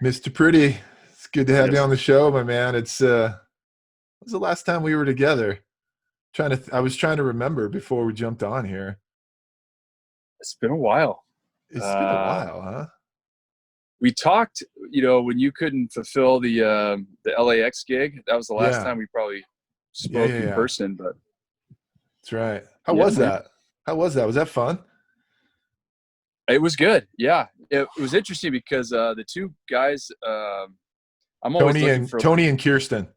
Mr. Pretty, it's good to have you Yes, on the show, my man. When was the last time we were together? I was trying to remember before we jumped on here. it's been a while. It's been a Uh, while, huh? we talked, when you couldn't fulfill the LAX gig. That was the last Yeah, time we probably yeah, spoke yeah, in yeah. person. But That's right. How yeah, was man, that? How was that? Was that fun? it was good. Yeah, it was interesting because the two guys, I'm always Tony looking and for. Tony and Kirsten.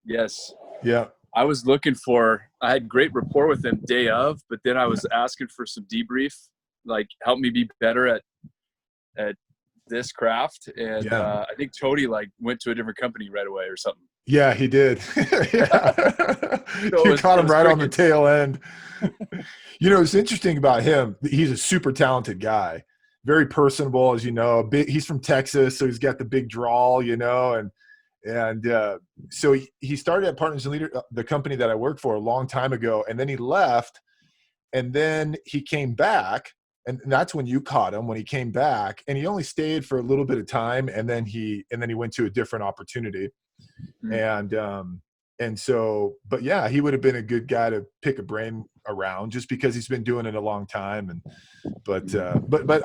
Yes, Yeah. I was looking for. I had great rapport with them day of, but then I was asking for some debrief, like help me be better at this craft. And Yeah. I think Tony like went to a different company right away or something. Yeah, he did. Yeah. So You it caught him was right on the crickets. tail end. It's interesting about him. He's a super talented guy, very personable, as you know. He's from Texas, so he's got the big drawl, and so he started at Partners and Leader, the company that I worked for a long time ago, and then he left, and then he came back, and that's when you caught him when he came back, and he only stayed for a little bit of time, and then he went to a different opportunity, Mm. and so, but yeah, he would have been a good guy to pick a brain around just because he's been doing it a long time. And but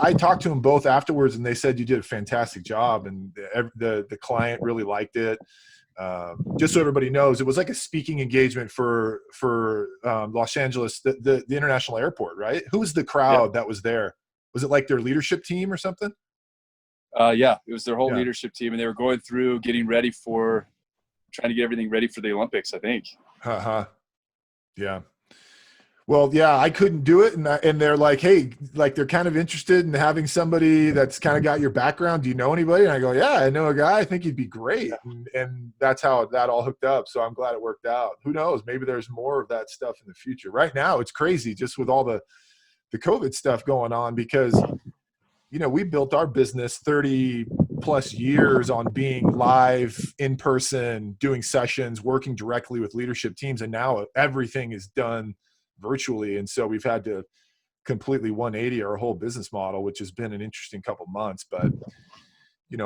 I talked to them both afterwards, and they said you did a fantastic job, and the client really liked it. Just so everybody knows, it was like a speaking engagement for Los Angeles, the international airport, right? Who was the Yeah. crowd that was there? Was it like their leadership team or something? Yeah, it was their whole Yeah. leadership team, and they were going through getting ready for trying to get everything ready for the Olympics, I think. Uh-huh. Yeah. Well, yeah, I couldn't do it, and they're like, hey, like they're kind of interested in having somebody that's kind of got your background. Do you know anybody? And I go, yeah, I know a guy. I think he'd be great, and that's how that all hooked up. So I'm glad it worked out. Who knows? Maybe there's more of that stuff in the future. Right now, it's crazy just with all the COVID stuff going on because we built our business 30 plus years on being live in person, doing sessions, working directly with leadership teams, and now everything is done virtually. And so we've had to completely 180 our whole business model, which has been an interesting couple months. But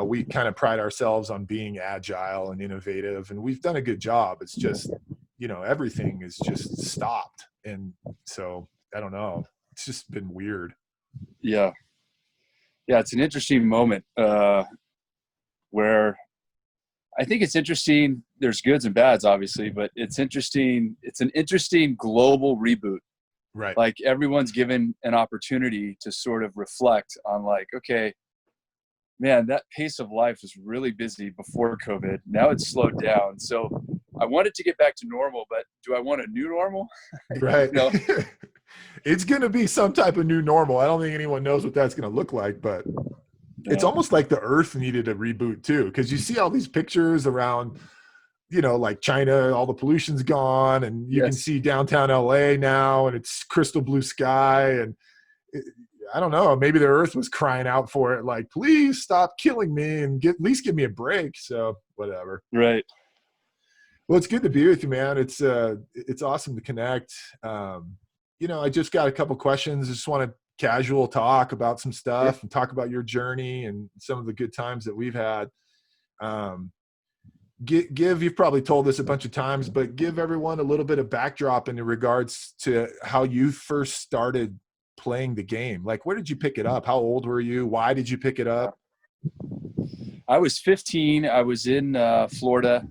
we kind of pride ourselves on being agile and innovative, and we've done a good job. It's just everything is just stopped, and so I don't know. It's just been weird. Yeah, yeah, it's an interesting moment where I think it's interesting. There's goods and bads, obviously, but it's interesting. It's an interesting global reboot. Right. Like everyone's given an opportunity to sort of reflect on, like, okay, man, that pace of life was really busy before COVID. Now it's slowed down. So I wanted to get back to normal, but do I want a new normal? Right. you know, It's going to be some type of new normal. I don't think anyone knows what that's going to look like, but it's no. almost like the earth needed a reboot too, because you see all these pictures around, like China, all the pollution's gone, and you can Yes. see downtown LA now, and it's crystal blue sky. And it, I don't know, maybe the earth was crying out for it, like, please stop killing me and at least give me a break. So whatever. Right. Well, it's good to be with you, man. It's awesome to connect. I just got a couple questions. I just want to casual talk about some Yeah. stuff and talk about your journey and some of the good times that we've had. Um, you've probably told this a bunch of times, but give everyone a little bit of backdrop in regards to how you first started playing the game. Like, where did you pick it up? How old were you? Why did you pick it up? I was 15. I was in Florida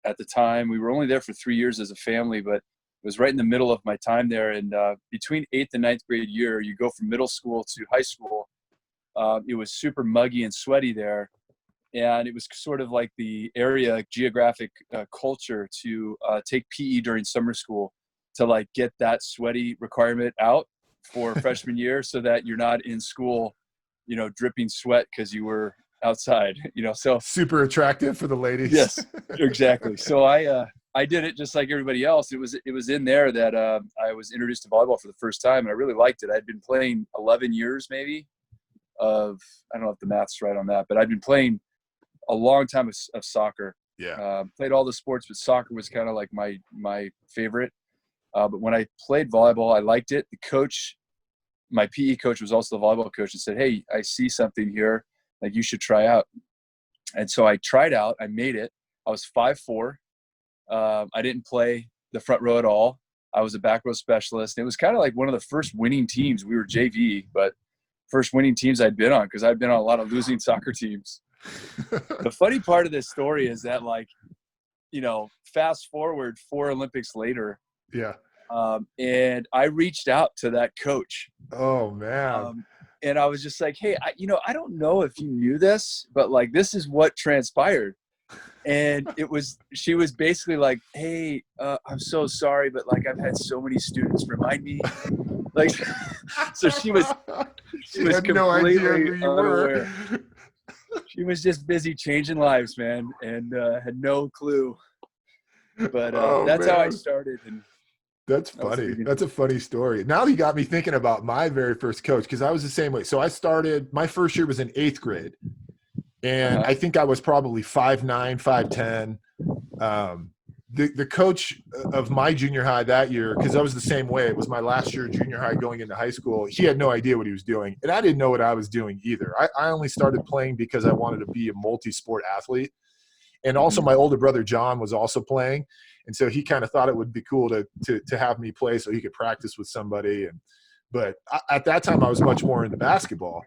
at the time. We were only there for 3 years as a family, but it was right in the middle of my time there. And between eighth and ninth grade year, you go from middle school to high school. It was super muggy and sweaty there. And it was sort of like the area geographic culture to take PE during summer school to like get that sweaty requirement out for freshman year so that you're not in school, dripping sweat because you were outside, so Super attractive for the ladies. yes, exactly. So I did it just like everybody else. It was in there that I was introduced to volleyball for the first time, and I really liked it. I'd been playing 11 years maybe of, I don't know if the math's right on that, but I'd been playing a long time of soccer. Yeah. Played all the sports, but soccer was kind of like my favorite. But when I played volleyball, I liked it. The coach, my PE coach, was also the volleyball coach, and said, "Hey, I see something here. Like, you should try out." And so I tried out. I made it. I was 5'4". I didn't play the front row at all. I was a back row specialist. It was kind of like one of the first winning teams. We were JV, but first winning teams I'd been on, because I'd been on a lot of losing soccer teams. The funny part of this story is that, like, you know, fast forward 4 Olympics later. Yeah. And I reached out to that coach. Oh, man. And I was just like, hey, I don't know if you knew this, but like, this is what transpired. And she was basically like, hey, I'm so sorry, but like, I've had so many students remind me. Like, so she was had no idea who you were. She was just busy changing lives, man, and had no clue. But that's man. how I started. And that's funny. That's a funny story. Now you got me thinking about my very first coach, because I was the same way. So I started, my first year was in 8th grade. And I think I was probably 5'9", 5'10". The coach of my junior high that year, because I was the same way, it was my last year of junior high going into high school, he had no idea what he was doing. And I didn't know what I was doing either. I only started playing because I wanted to be a multi-sport athlete. And also my older brother, John, was also playing. And so he kind of thought it would be cool to have me play so he could practice with somebody. But at that time I was much more into basketball.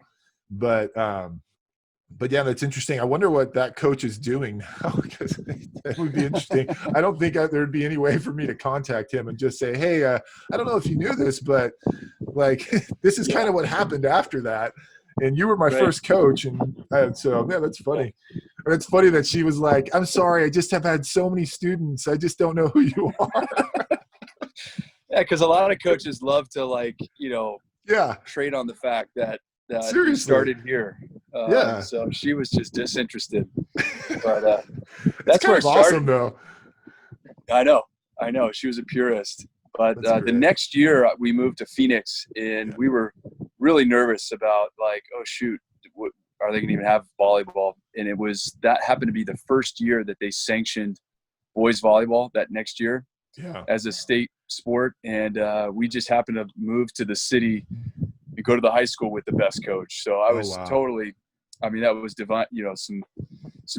But yeah, that's interesting. I wonder what that coach is doing now, because that would be interesting. I don't think there'd be any way for me to contact him and just say, hey, I don't know if you knew this, but like, this is kind of what happened after that. And you were my first coach. And so, yeah, that's funny. And it's funny that she was like, I'm sorry, I just have had so many students. I just don't know who you are. Yeah, because a lot of coaches love to, like, trade on the fact that you started here. So she was just disinterested. But that's where it started. Awesome, though. I know. She was a purist. But the next year we moved to Phoenix, and we were really nervous about, like, oh shoot, are they going to even have volleyball? And that happened to be the first year that they sanctioned boys volleyball that next year as a state sport. And we just happened to move to the city and go to the high school with the best coach. So I was totally, I mean, that was divine, some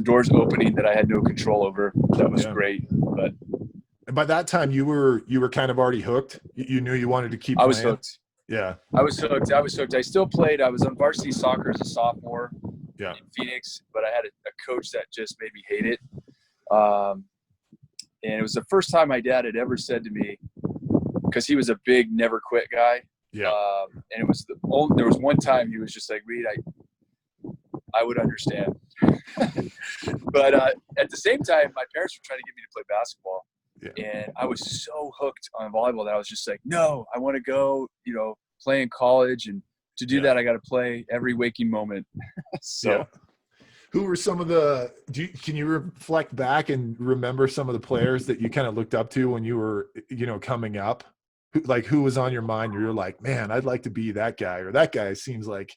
doors opening that I had no control over. That was great. But and by that time you were kind of already hooked. You knew you wanted to keep playing. I was hooked. Yeah. I was hooked. I still played. I was on varsity soccer as a sophomore in Phoenix, but I had a coach that just made me hate it. And it was the first time my dad had ever said to me, because he was a big never quit guy. Yeah. And it was there was one time he was just like, Reid, I would understand. But at the same time, my parents were trying to get me to play basketball. Yeah. And I was so hooked on volleyball that I was just like, no, I want to go, play in college. And to do that, I got to play every waking moment. So who were some of can you reflect back and remember some of the players that you kind of looked up to when you were, coming up? Like, who was on your mind? You're like, man, I'd like to be that guy, or that guy seems like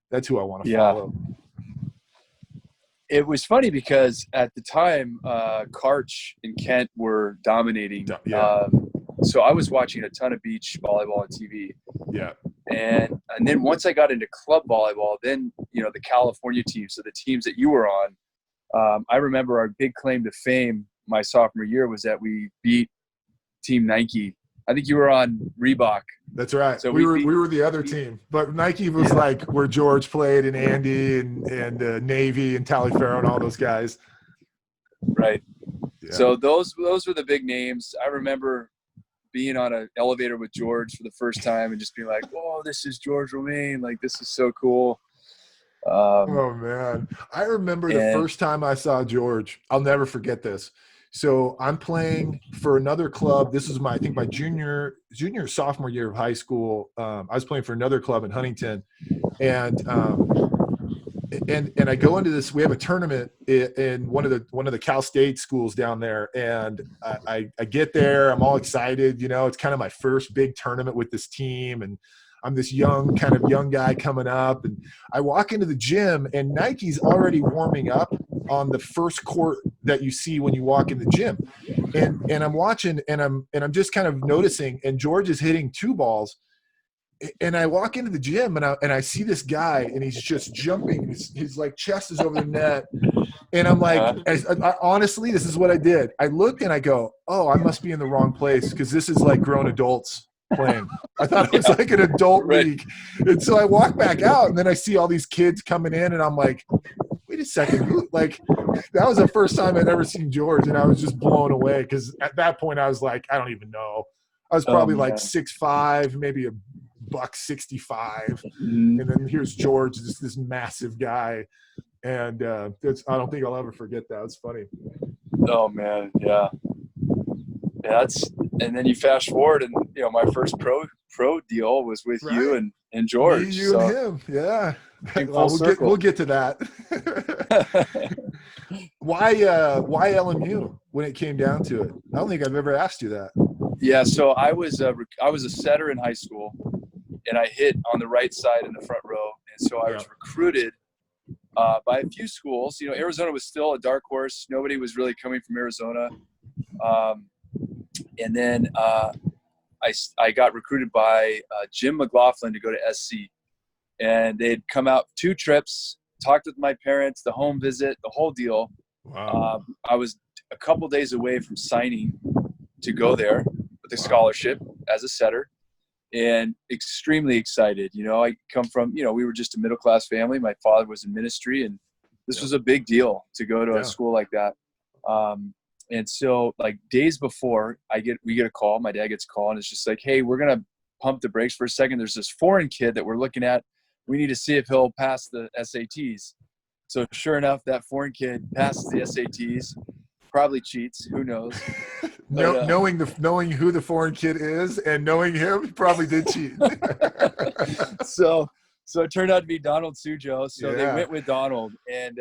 that's who I want to follow. It was funny because at the time, Karch and Kent were dominating. So I was watching a ton of beach volleyball on TV. Yeah. And then once I got into club volleyball, then, the California teams, so the teams that you were on, I remember our big claim to fame my sophomore year was that we beat Team Nike. I think you were on Reebok. That's right. So we were the other team, but Nike was like where George played, and Andy and Navy and Taliaferro and all those guys. Right. Yeah. So those were the big names. I remember being on an elevator with George for the first time and just being like, "Whoa, this is George Romain! Like, this is so cool." Oh man, I remember the first time I saw George. I'll never forget this. So I'm playing for another club. This is my junior sophomore year of high school. I was playing for another club in Huntington, and I go into this. We have a tournament in one of the Cal State schools down there, and I get there. I'm all excited. It's kind of my first big tournament with this team, and I'm this young guy coming up, and I walk into the gym, and Nike's already warming up on the first court that you see when you walk in the gym. And I'm watching, and I'm just kind of noticing, and George is hitting 2 balls, and I walk into the gym and I see this guy and he's just jumping. His like chest is over the net. And I'm like, honestly, this is what I did. I look and I go, oh, I must be in the wrong place because this is like grown adults playing. I thought it was like an adult league. And so I walk back out and then I see all these kids coming in and I'm like, wait a second. Like, that was the first time I'd ever seen George and I was just blown away because at that point I was like, I don't even know. I was probably like 6'5", maybe $165. And then here's George, this massive guy. And I don't think I'll ever forget that. It's funny. Oh man. Yeah. And then you fast forward and, my first pro deal was with you and George. Me, you and him. Yeah. Well, we'll get to that. Why LMU when it came down to it? I don't think I've ever asked you that. Yeah. So I was a setter in high school and I hit on the right side in the front row. And so I was recruited by a few schools. Arizona was still a dark horse. Nobody was really coming from Arizona. And then I got recruited by Jim McLaughlin to go to SC. And they'd come out 2 trips, talked with my parents, the home visit, the whole deal. Wow. I was a couple days away from signing to go there with a scholarship as a setter. And extremely excited. I come from, we were just a middle-class family. My father was in ministry, and this was a big deal to go to a school like that. And so, like, days before we get a call, my dad gets a call, and it's just like, hey, we're going to pump the brakes for a second. There's this foreign kid that we're looking at. We need to see if he'll pass the SATs. So sure enough, that foreign kid passes the SATs, probably cheats. Who knows? But, knowing who the foreign kid is and knowing him, he probably did cheat. So it turned out to be Donald Sujo. So they went with Donald, and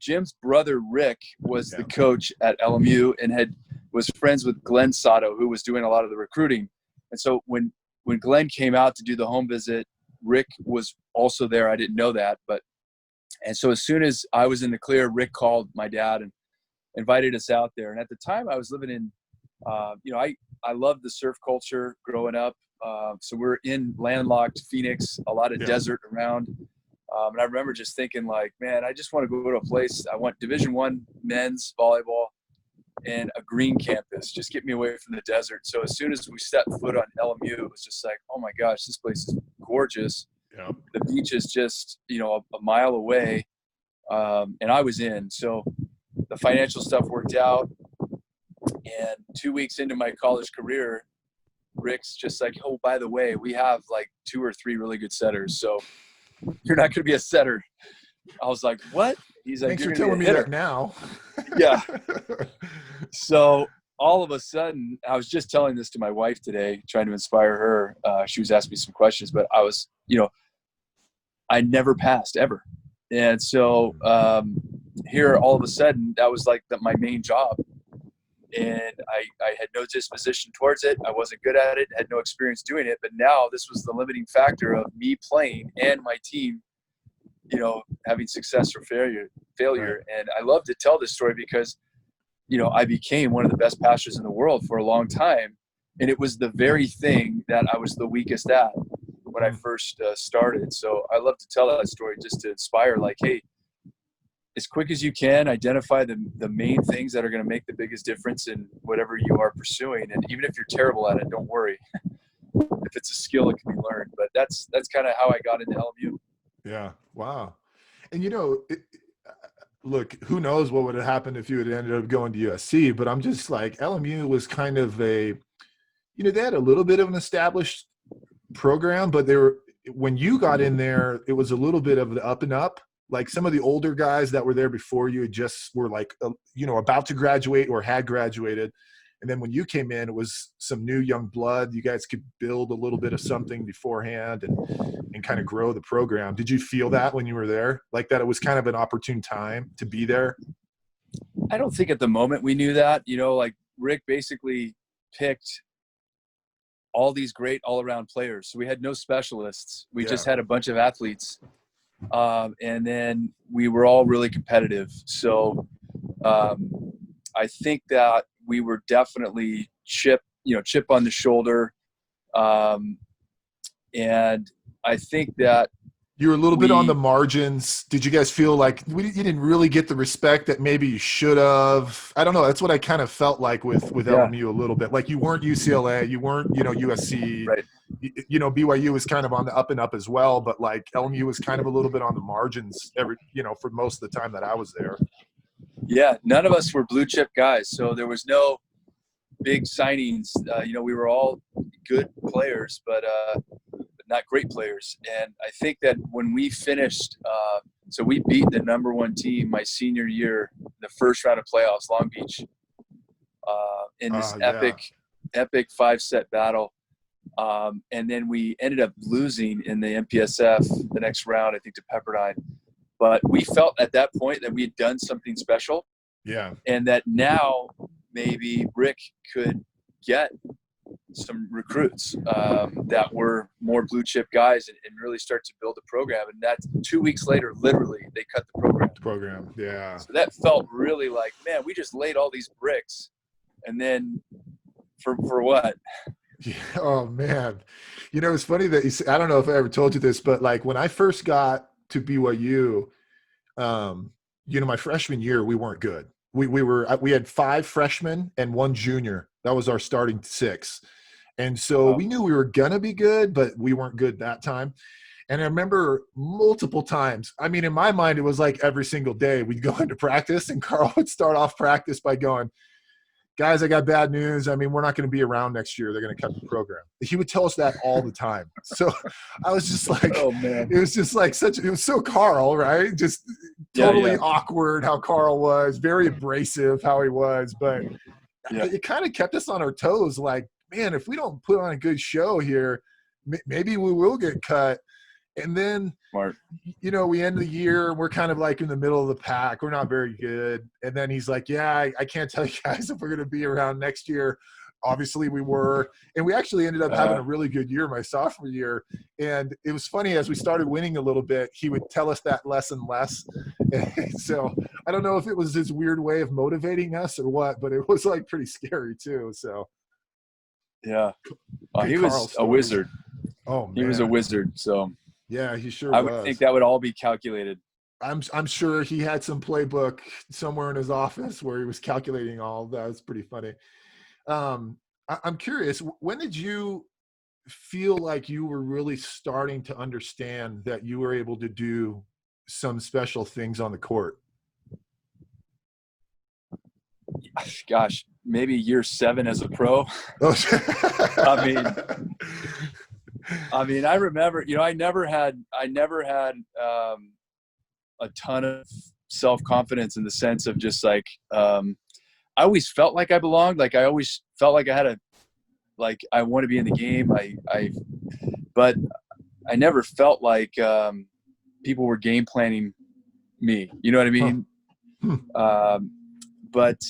Jim's brother Rick was the coach at LMU and was friends with Glenn Sato, who was doing a lot of the recruiting. And so when Glenn came out to do the home visit, Rick was also there. I didn't know that, and so as soon as I was in the clear, Rick called my dad and invited us out there. And at the time I was living in, I loved the surf culture growing up. So we're in landlocked Phoenix, a lot of desert around. And I remember just thinking like, man, I just want to go to a place. I want Division I men's volleyball and a green campus. Just get me away from the desert. So as soon as we stepped foot on LMU, it was just like, oh my gosh, this place is gorgeous. Yeah. The beach is just, a mile away. And I was in. So the financial stuff worked out. And 2 weeks into my college career, Rick's just like, oh, by the way, we have like 2 or 3 really good setters. So you're not going to be a setter. I was like, what? He's like, thanks for telling me that now. Yeah. So all of a sudden, I was just telling this to my wife today, trying to inspire her. She was asking me some questions, but I was, I never passed ever. And so here, all of a sudden, that was like my main job. And I had no disposition towards it. I wasn't good at it, had no experience doing it. But now this was the limiting factor of me playing and my team, having success or failure. Right. And I love to tell this story because, I became one of the best passers in the world for a long time. And it was the very thing that I was the weakest at when I first started. So I love to tell that story just to inspire, like, hey, as quick as you can, identify the main things that are going to make the biggest difference in whatever you are pursuing. And even if you're terrible at it, don't worry. If it's a skill, it can be learned. But that's kind of how I got into LMU. Yeah. Wow. And, look, who knows what would have happened if you had ended up going to USC, but I'm just like, LMU was kind of they had a little bit of an established program, but when you got in there, it was a little bit of the up and up. Like some of the older guys that were there before you just were like, about to graduate or had graduated. And then when you came in, it was some new young blood. You guys could build a little bit of something beforehand and kind of grow the program. Did you feel that when you were there? Like that it was kind of an opportune time to be there? I don't think at the moment we knew that. Like Rick basically picked all these great all-around players. So we had no specialists. We just had a bunch of athletes. And then we were all really competitive. So I think that we were definitely chip on the shoulder. And I think that you were a little bit on the margins. Did you guys feel like you didn't really get the respect that maybe you should have? I don't know. That's what I kind of felt like with LMU a little bit. Like you weren't UCLA, you weren't, USC. right. BYU was kind of on the up and up as well, but like LMU was kind of a little bit on the margins for most of the time that I was there. Yeah, none of us were blue chip guys, so there was no big signings. We were all good players, but not great players. And I think that when we finished, so we beat the number one team my senior year, the first round of playoffs, Long Beach, in this epic 5-set battle. And then we ended up losing in the MPSF the next round, I think, to Pepperdine. But we felt at that point that we had done something special. Yeah. And that now maybe Rick could get some recruits that were more blue chip guys and really start to build a program. And that's 2 weeks later, literally, they cut the program. Yeah. So that felt really like, man, we just laid all these bricks. And then for what? Yeah. Oh, man. It's funny that I don't know if I ever told you this, but like when I first got to BYU, my freshman year, we weren't good. We had 5 freshmen and 1 junior. That was our starting 6. And so we knew we were going to be good, but we weren't good that time. And I remember multiple times, I mean, in my mind, it was like every single day we'd go into practice and Carl would start off practice by going, guys, I got bad news. I mean, we're not going to be around next year. They're going to cut the program. He would tell us that all the time. So I was just like, oh, man. It was just like it was so Carl, right? Just totally awkward how Carl was, very abrasive how he was. But it kind of kept us on our toes. Like, man, if we don't put on a good show here, maybe we will get cut. And then, Smart. We end the year and we're kind of like in the middle of the pack. We're not very good. And then he's like, yeah, I can't tell you guys if we're going to be around next year. Obviously we were. And we actually ended up having a really good year my sophomore year. And it was funny, as we started winning a little bit, he would tell us that less and less. And so I don't know if it was his weird way of motivating us or what, but it was like pretty scary too. So. Yeah. He was a wizard. Oh, man. He was a wizard. So. Yeah, he sure I was. would think that would all be calculated. I'm sure he had some playbook somewhere in his office where he was calculating all of that. It's pretty funny. I'm curious, when did you feel like you were really starting to understand that you were able to do some special things on the court? Gosh, maybe year 7 as a pro. I mean, I remember, I never had a ton of self-confidence in the sense of just like, I always felt like I belonged. Like I always felt like I had I want to be in the game. But I never felt like people were game planning me. You know what I mean? But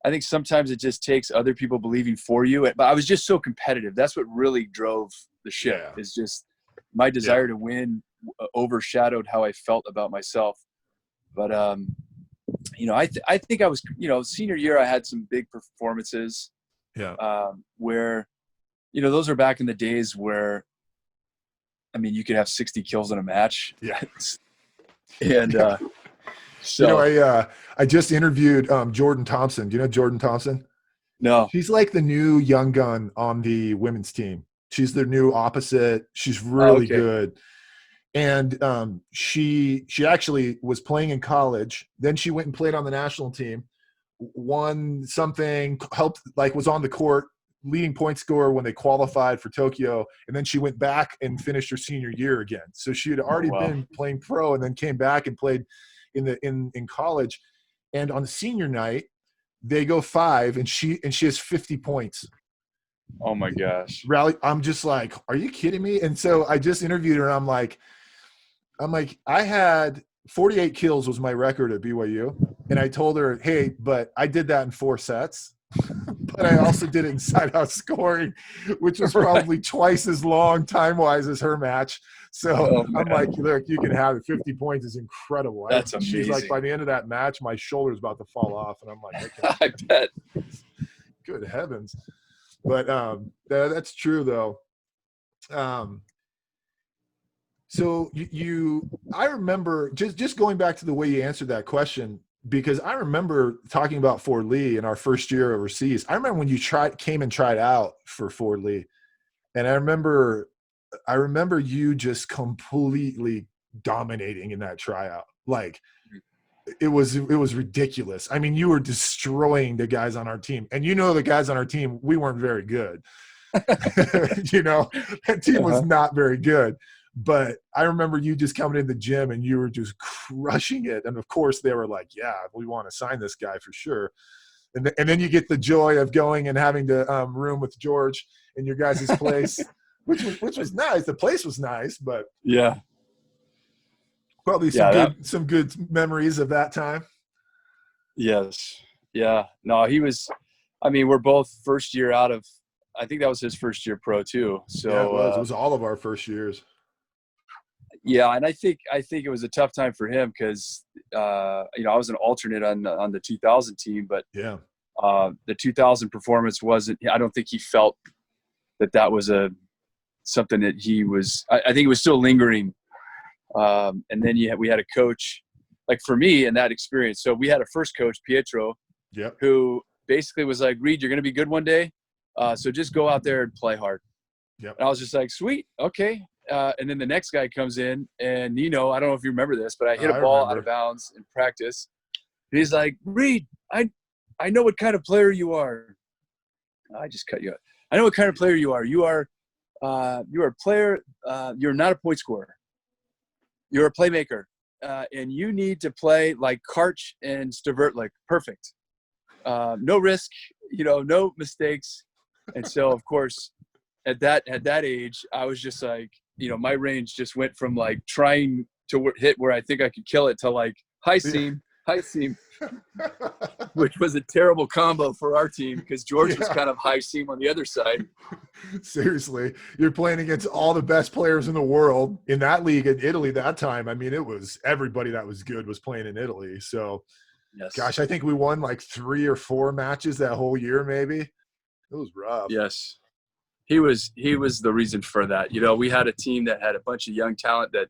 I think sometimes it just takes other people believing for you. But I was just so competitive. That's what really drove the ship. Is just my desire to win overshadowed how I felt about myself. But I think I was, senior year I had some big performances. Where, those are back in the days where, I mean, you could have 60 kills in a match. Yeah. And so I just interviewed Jordan Thompson. Do you know Jordan Thompson? No. She's like the new young gun on the women's team. She's their new opposite. She's really good. And she actually was playing in college. Then she went and played on the national team, won something, helped, was on the court, leading point scorer when they qualified for Tokyo. And then she went back and finished her senior year again. So she had already been playing pro and then came back and played in college. And on the senior night, they go 5 and she has 50 points. Oh my gosh. Rally. I'm just like, are you kidding me? And so I just interviewed her and I'm like, I had 48 kills was my record at BYU. And I told her, hey, but I did that in 4 sets. But I also did it in side-out scoring, which was probably twice as long time-wise as her match. So I'm like, look, you can have it. 50 points is incredible. That's amazing. She's like, by the end of that match, my shoulder's about to fall off. And I'm like, I bet. Good heavens. But that's true, though. So I remember just going back to the way you answered that question, because I remember talking about Fort Lee in our first year overseas. I remember when you came and tried out for Fort Lee, and I remember you just completely dominating in that tryout. Like it was ridiculous. I mean, you were destroying the guys on our team, and the guys on our team, we weren't very good. That team was not very good. But I remember you just coming in the gym and you were just crushing it. And of course they were like, yeah, we want to sign this guy for sure. And then you get the joy of going and having to room with George in your guys' place, which was nice. The place was nice, but yeah, probably some good memories of that time. Yes. Yeah. No, we're both first year out of, I think that was his first year pro too. So yeah, it was all of our first years. Yeah, and I think it was a tough time for him because I was an alternate on the 2000 team, but yeah, the 2000 performance wasn't. I don't think he felt that was something that he was. I think it was still lingering. And then we had a coach, like for me in that experience. So we had a first coach, Pietro, who basically was like, Reid, you're going to be good one day, so just go out there and play hard. Yep. And I was just like, sweet, okay. And then the next guy comes in, and I don't know if you remember this, but I hit a ball out of bounds in practice. And he's like, Reid, I know what kind of player you are. I just cut you out. I know what kind of player you are. You're a player. You're not a point scorer. You're a playmaker, and you need to play like Karch and Stavert, like perfect. No risk, no mistakes. And so, of course, at that age, I was just like, my range just went from like trying to hit where I think I could kill it to like high seam, which was a terrible combo for our team because George was kind of high seam on the other side. Seriously, you're playing against all the best players in the world in that league in Italy that time. I mean, it was everybody that was good was playing in Italy. So, yes. Gosh, I think we won like 3 or 4 matches that whole year, maybe. It was rough. Yes. He was the reason for that. We had a team that had a bunch of young talent that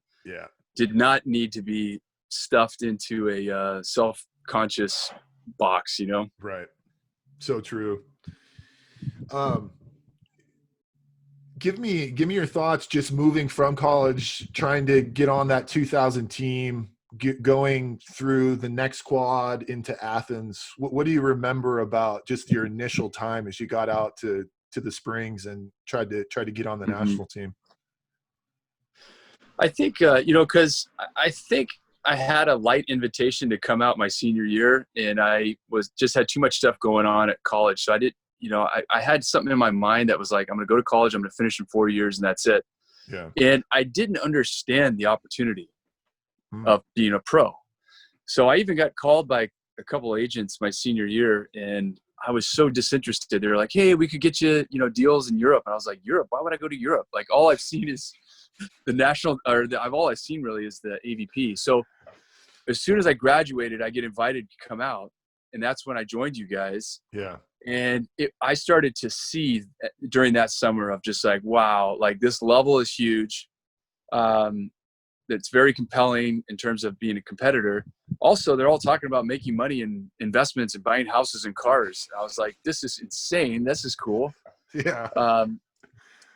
did not need to be stuffed into a self-conscious box, Right. So true. Give me your thoughts just moving from college, trying to get on that 2000 team, going through the next quad into Athens. What do you remember about just your initial time as you got out to the Springs and tried to get on the national team? I think, because I think I had a light invitation to come out my senior year, and I had too much stuff going on at college. So I did, I had something in my mind that was like, I'm going to go to college, I'm going to finish in 4 years, and that's it. Yeah. And I didn't understand the opportunity of being a pro. So I even got called by a couple of agents my senior year, and I was so disinterested. They were like, hey, we could get you, deals in Europe. And I was like, Europe? Why would I go to Europe? Like all I've seen is all I've seen really is the AVP. So as soon as I graduated, I get invited to come out. And that's when I joined you guys. Yeah. And I started to see during that summer of just like, wow, like this level is huge. It's very compelling in terms of being a competitor. Also, they're all talking about making money in investments and buying houses and cars. I was like, this is insane. This is cool. Yeah.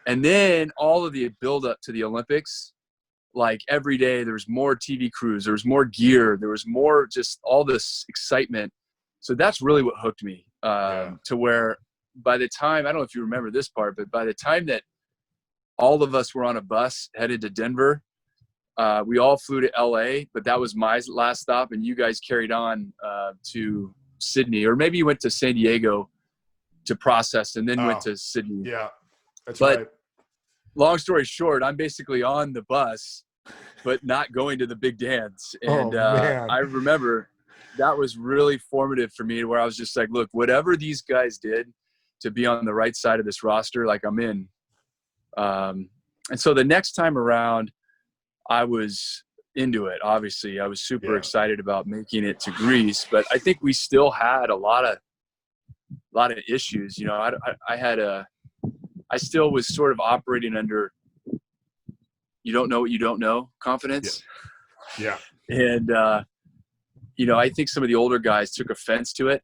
And then all of the build up to the Olympics, like every day there was more TV crews, there was more gear, there was more just all this excitement. So that's really what hooked me to where by the time, I don't know if you remember this part, but by the time that all of us were on a bus headed to Denver, we all flew to LA, but that was my last stop, and you guys carried on to Sydney, or maybe you went to San Diego to process and then went to Sydney. Yeah, that's right. Long story short, I'm basically on the bus, but not going to the big dance. And I remember that was really formative for me, where I was just like, look, whatever these guys did to be on the right side of this roster, like I'm in. And so the next time around, I was into it. Obviously, I was super excited about making it to Greece, but I think we still had a lot of issues. I still was sort of operating under you don't know what you don't know confidence. Yeah. And, you know, I think some of the older guys took offense to it.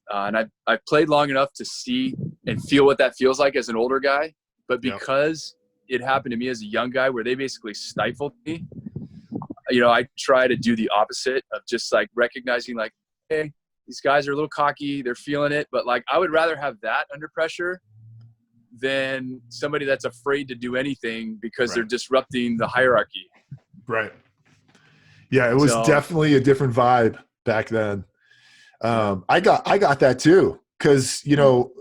And I've played long enough to see and feel what that feels like as an older guy. But because it happened to me as a young guy where they basically stifled me, you know, I try to do the opposite of just like recognizing like, hey, these guys are a little cocky, they're feeling it. But like, I would rather have that under pressure than somebody that's afraid to do anything because they're disrupting the hierarchy. Right. Yeah, it was definitely a different vibe back then. I got that too, because you know,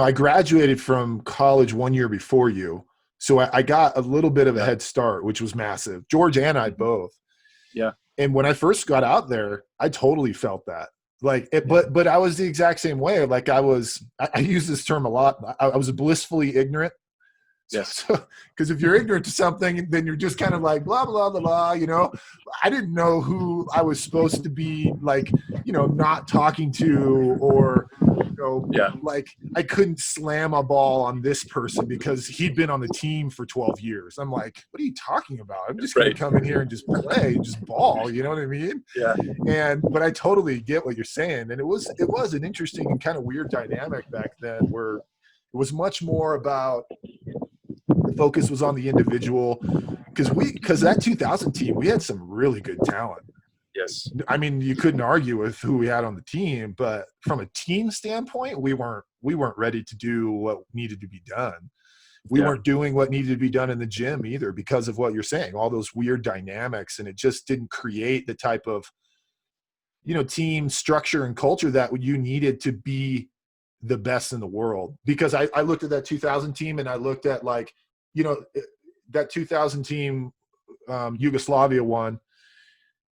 I graduated from college 1 year before you, so I got a little bit of a head start, which was massive. George and I both. Yeah. And when I first got out there, I totally felt that. Like, but I was the exact same way. Like I use this term a lot. I was blissfully ignorant. Yes. Because if you're ignorant to something, then you're just kind of like blah blah blah blah. You know, I didn't know who I was supposed to be, like, you know, not talking to, or you know, like I couldn't slam a ball on this person because he'd been on the team for 12 years. I'm like, what are you talking about? I'm just gonna come in here and just play, just ball. You know what I mean? Yeah. But I totally get what you're saying, and it was an interesting and kind of weird dynamic back then, where it was much more about. The focus was on the individual, because that 2000 team, we had some really good talent. Yes. I mean, you couldn't argue with who we had on the team, but from a team standpoint, we weren't ready to do what needed to be done. We weren't doing what needed to be done in the gym either, because of what you're saying, all those weird dynamics, and it just didn't create the type of, you know, team structure and culture that you needed to be the best in the world. Because I looked at that 2000 team, and I looked at, like, you know, that 2000 team, Yugoslavia won.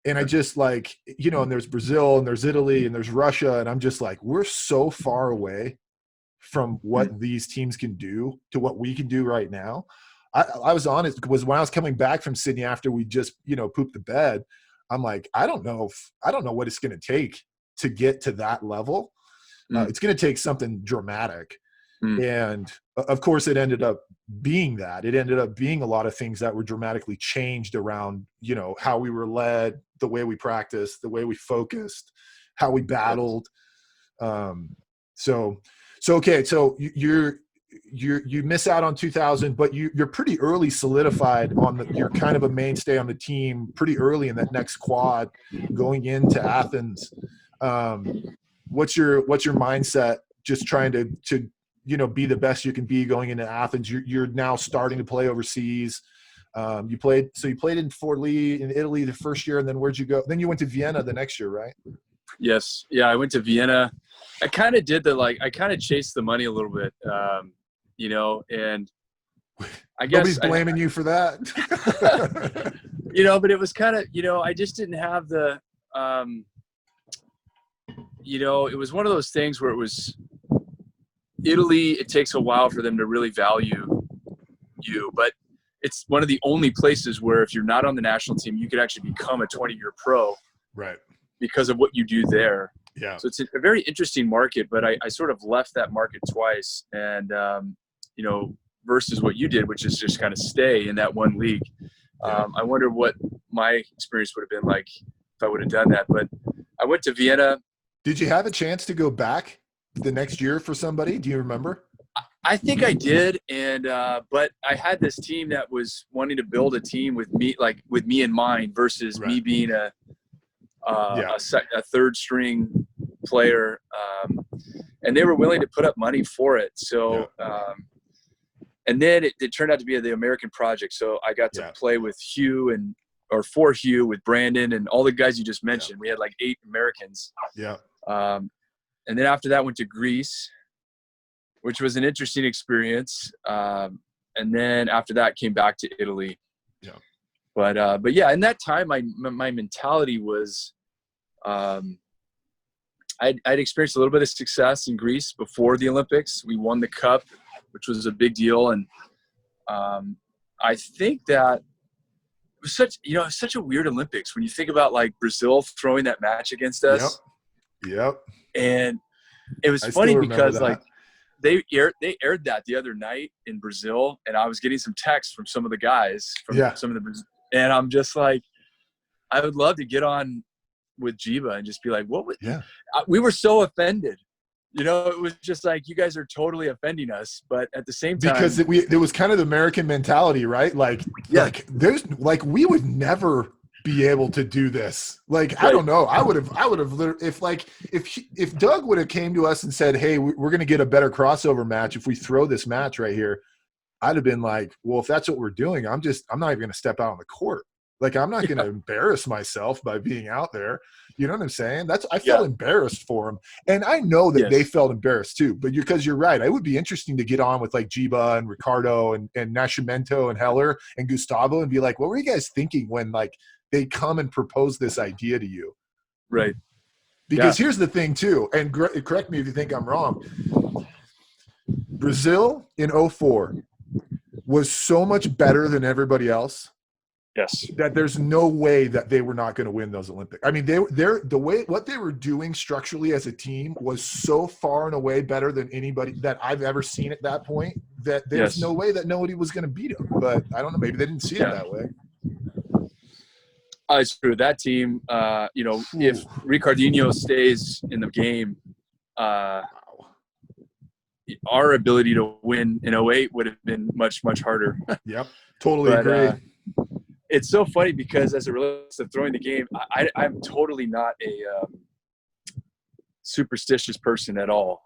And I just, like, you know, and there's Brazil and there's Italy and there's Russia. And I'm just like, we're so far away from what these teams can do to what we can do right now. I was honest, because when I was coming back from Sydney after we just, you know, pooped the bed, I'm like, I don't know what it's going to take to get to that level. It's going to take something dramatic. And of course it ended up being that. It ended up being a lot of things that were dramatically changed around, you know, how we were led, the way we practiced, the way we focused, how we battled. So okay, so you miss out on 2000, but you're pretty early solidified you're kind of a mainstay on the team pretty early in that next quad going into Athens. What's your mindset, just trying to you know, be the best you can be going into Athens? You're now starting to play overseas. You played in Fort Lee in Italy the first year, and then where'd you go? Then you went to Vienna the next year, right? Yes. Yeah, I went to Vienna. I kind of did I kind of chased the money a little bit, you know, and I guess nobody's blaming you for that. You know, but it was kind of, you know, I just didn't have the, you know, it was one of those things where it was Italy. It takes a while for them to really value you, but it's one of the only places where if you're not on the national team, you could actually become a 20-year pro, right? Because of what you do there. Yeah. So it's a very interesting market, but I sort of left that market twice, and you know, versus what you did, which is just kind of stay in that one league. I wonder what my experience would have been like if I would have done that. But I went to Vienna. Did you have a chance to go back the next year for somebody? Do you remember? I think I did, and but I had this team that was wanting to build a team with me, like with me in mind, versus me being a third string player, and they were willing to put up money for it. So, and then it turned out to be the American project. So I got to play with for Hugh with Brandon and all the guys you just mentioned. We had like 8 Americans. Yeah. And then after that, went to Greece, which was an interesting experience. And then after that, came back to Italy. Yeah. But yeah, in that time, my mentality was, I'd experienced a little bit of success in Greece before the Olympics. We won the cup, which was a big deal. And I think that it was such a weird Olympics when you think about like Brazil throwing that match against us. Yep. And it was funny because like aired that the other night in Brazil, and I was getting some texts from some of the guys from some of the, and I'm just like, I would love to get on with Jiba and just be like, what would, we were so offended. You know, it was just like, you guys are totally offending us, but at the same time, because there was kind of the American mentality, right? Like we would never be able to do this. Like, right. I don't know. I would have literally, if Doug would have came to us and said, hey, we're going to get a better crossover match if we throw this match right here, I'd have been like, well, if that's what we're doing, I'm not even going to step out on the court. Like, I'm not going to embarrass myself by being out there. You know what I'm saying? I felt embarrassed for them. And I know that they felt embarrassed too, but because you're right. It would be interesting to get on with like Jiba and Ricardo and Nascimento and Heller and Gustavo and be like, what were you guys thinking when like they come and propose this idea to you? Right. Because here's the thing too, and correct me if you think I'm wrong. Brazil in 2004 was so much better than everybody else. Yes. That there's no way that they were not going to win those Olympics. I mean, what they were doing structurally as a team was so far and away better than anybody that I've ever seen at that point that there's no way that nobody was going to beat them. But I don't know, maybe they didn't see it that way. It's true. That team, if Ricardinho stays in the game, our ability to win in 2008 would have been much, much harder. Yep. Totally agree. It's so funny because as it relates to throwing the game, I'm totally not a superstitious person at all,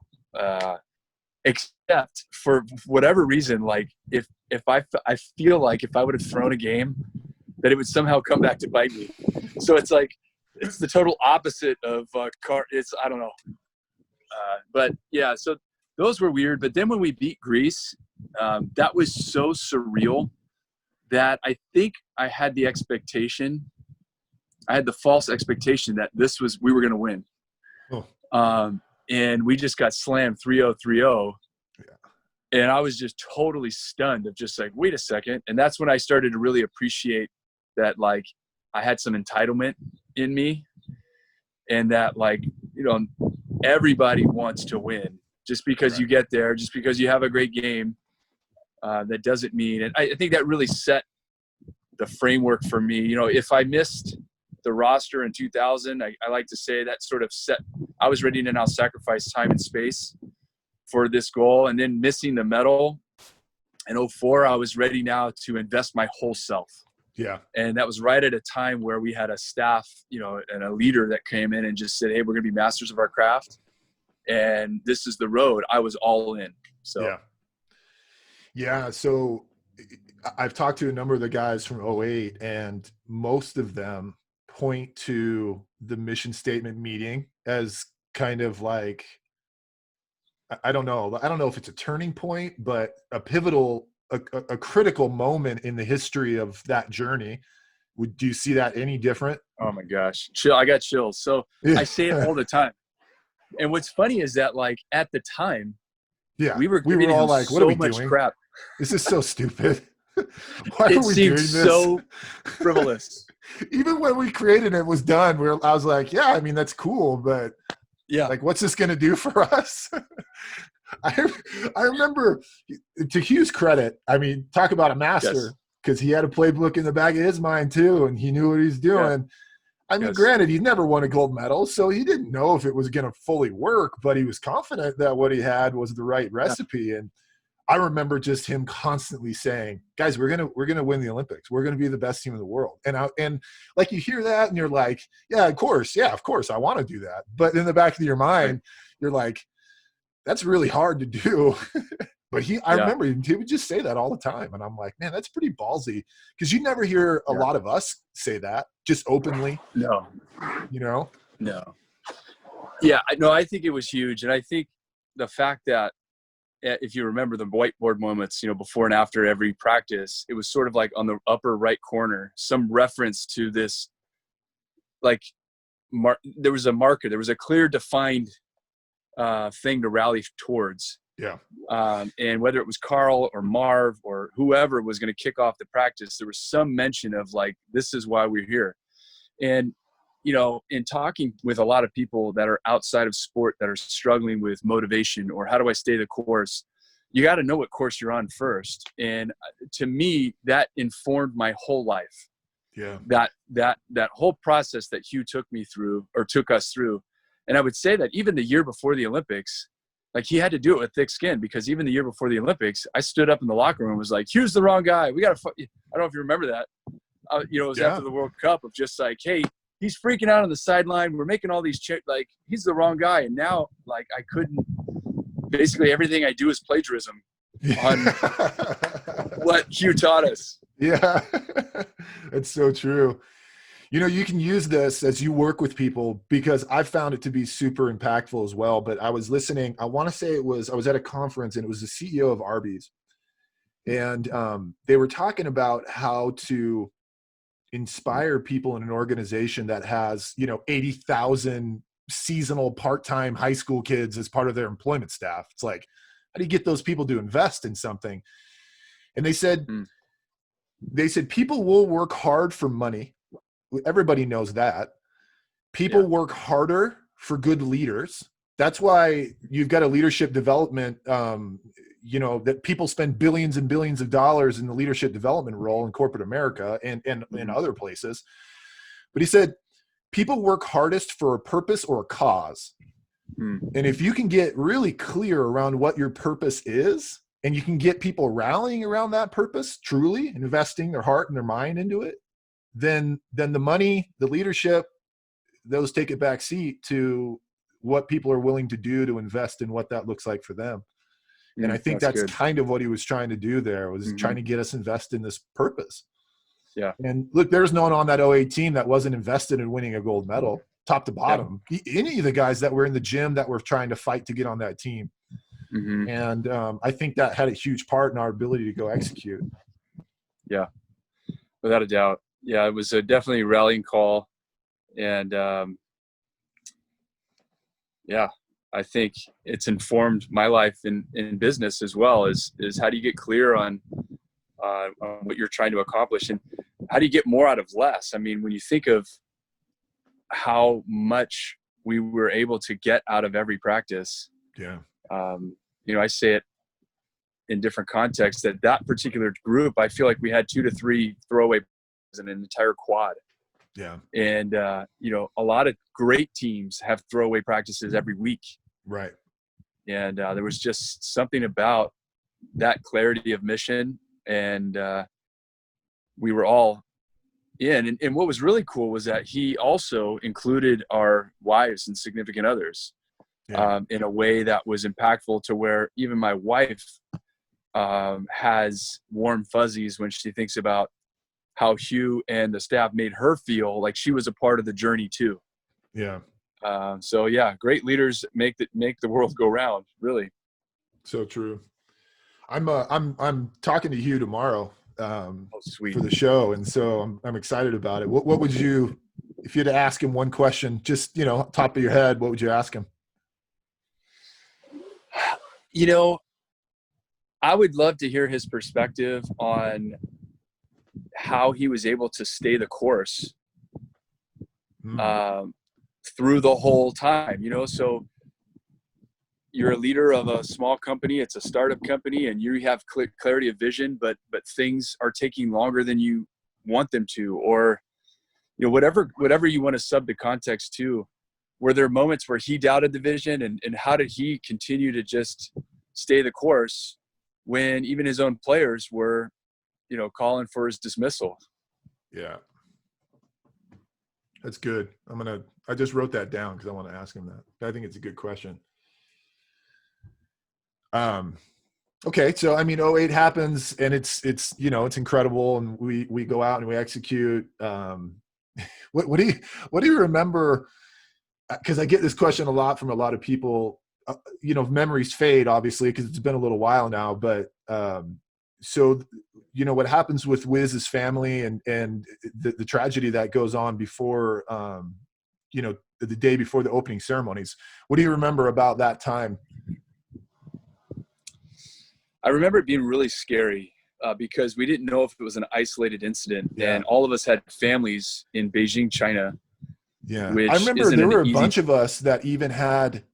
except for whatever reason. Like if I feel like if I would have thrown a game, that it would somehow come back to bite me. So it's like it's the total opposite of I don't know, but yeah. So those were weird. But then when we beat Greece, that was so surreal. That I think I had the false expectation that we were going to win. Oh. And we just got slammed 3-0, 3-0. Yeah. And I was just totally stunned of just like, wait a second. And that's when I started to really appreciate that, like, I had some entitlement in me and that, like, everybody wants to win just because you get there, just because you have a great game. That doesn't mean, and I think that really set the framework for me. If I missed the roster in 2000, I like to say that sort of set, I was ready to now sacrifice time and space for this goal. And then missing the medal in 2004, I was ready now to invest my whole self. Yeah. And that was right at a time where we had a staff, and a leader that came in and just said, hey, we're going to be masters of our craft. And this is the road. I was all in. So, yeah. Yeah, so I've talked to a number of the guys from 2008, and most of them point to the mission statement meeting as kind of like, I don't know if it's a turning point, but a pivotal, a critical moment in the history of that journey. Do you see that any different? Oh my gosh, I got chills. So I say it all the time. And what's funny is that, like, at the time, we were all like, what are we doing? Crap. This is so stupid. Why are we doing this? So frivolous. Even when we created it was done, I was like, yeah, I mean, that's cool, but like, what's this going to do for us? I remember, to Hugh's credit, I mean, talk about a master, because he had a playbook in the back of his mind too, and he knew what he's doing. Yeah. I mean, granted, he's never won a gold medal, so he didn't know if it was going to fully work, but he was confident that what he had was the right recipe. And I remember just him constantly saying, guys, we're gonna win the Olympics. We're gonna be the best team in the world. And like, you hear that and you're like, yeah, of course, I want to do that. But in the back of your mind, you're like, that's really hard to do. But I remember he would just say that all the time. And I'm like, man, that's pretty ballsy, because you never hear a lot of us say that just openly. No. No. Yeah, no, I think it was huge. And I think the fact that, if you remember the whiteboard moments, before and after every practice, it was sort of like on the upper right corner, some reference to this, like, there was a marker, there was a clear defined thing to rally towards. Yeah. And whether it was Carl or Marv or whoever was going to kick off the practice, there was some mention of, like, this is why we're here. And, in talking with a lot of people that are outside of sport that are struggling with motivation or how do I stay the course, you got to know what course you're on first. And to me, that informed my whole life. Yeah. That whole process that Hugh took us through. And I would say that even the year before the Olympics, like he had to do it with thick skin, because even the year before the Olympics, I stood up in the locker room and was like, Hugh's the wrong guy. We got to, I don't know if you remember that. It was after the World Cup of just like, hey, he's freaking out on the sideline. We're making all these like he's the wrong guy. And now like I couldn't, basically everything I do is plagiarism on what Hugh taught us. Yeah, it's so true. You can use this as you work with people, because I've found it to be super impactful as well. But I was listening, I want to say I was at a conference, and it was the CEO of Arby's. And they were talking about how to inspire people in an organization that has, 80,000 seasonal part-time high school kids as part of their employment staff. It's like, how do you get those people to invest in something? And they said, people will work hard for money. Everybody knows that. People work harder for good leaders. That's why you've got a leadership development, that people spend billions and billions of dollars in the leadership development role in corporate America and in other places. But he said, people work hardest for a purpose or a cause. And if you can get really clear around what your purpose is, and you can get people rallying around that purpose, truly investing their heart and their mind into it, then the money, the leadership, those take a back seat to what people are willing to do to invest in what that looks like for them. And I think that's kind of what he was trying to do there, was trying to get us invested in this purpose. Yeah. And look, there's no one on that 08 team that wasn't invested in winning a gold medal, top to bottom. Yeah. Any of the guys that were in the gym that were trying to fight to get on that team. And I think that had a huge part in our ability to go execute. Yeah, without a doubt. Yeah, it was definitely a rallying call. And I think it's informed my life in business as well, is how do you get clear on what you're trying to accomplish, and how do you get more out of less? I mean, when you think of how much we were able to get out of every practice, I say it in different contexts that particular group, I feel like we had 2 to 3 throwaway in an entire quad. Yeah. And, a lot of great teams have throwaway practices every week. Right. And there was just something about that clarity of mission, and we were all in. And what was really cool was that he also included our wives and significant others in a way that was impactful, to where even my wife has warm fuzzies when she thinks about how Hugh and the staff made her feel like she was a part of the journey too. Yeah. Great leaders make the world go round, really. So true. I'm talking to Hugh tomorrow sweet. For the show, and so I'm excited about it. What would you, if you had to ask him one question, just top of your head, what would you ask him? I would love to hear his perspective on how he was able to stay the course through the whole time. So you're a leader of a small company, it's a startup company, and you have clarity of vision, but things are taking longer than you want them to, or whatever you want to sub the context to. Were there moments where he doubted the vision, and how did he continue to just stay the course when even his own players were calling for his dismissal? Yeah, that's good. I just wrote that down because I want to ask him that. I think it's a good question. Okay. So, 08 happens, and it's incredible, and we go out and we execute. What do you remember? Because I get this question a lot from a lot of people. Memories fade, obviously, because it's been a little while now, but so what happens with Wiz's family and the tragedy that goes on before the day before the opening ceremonies. What do you remember about that time? I remember it being really scary because we didn't know if it was an isolated incident, and all of us had families in Beijing, China, Yeah. I which remember isn't there an were a easy. bunch of us that even had,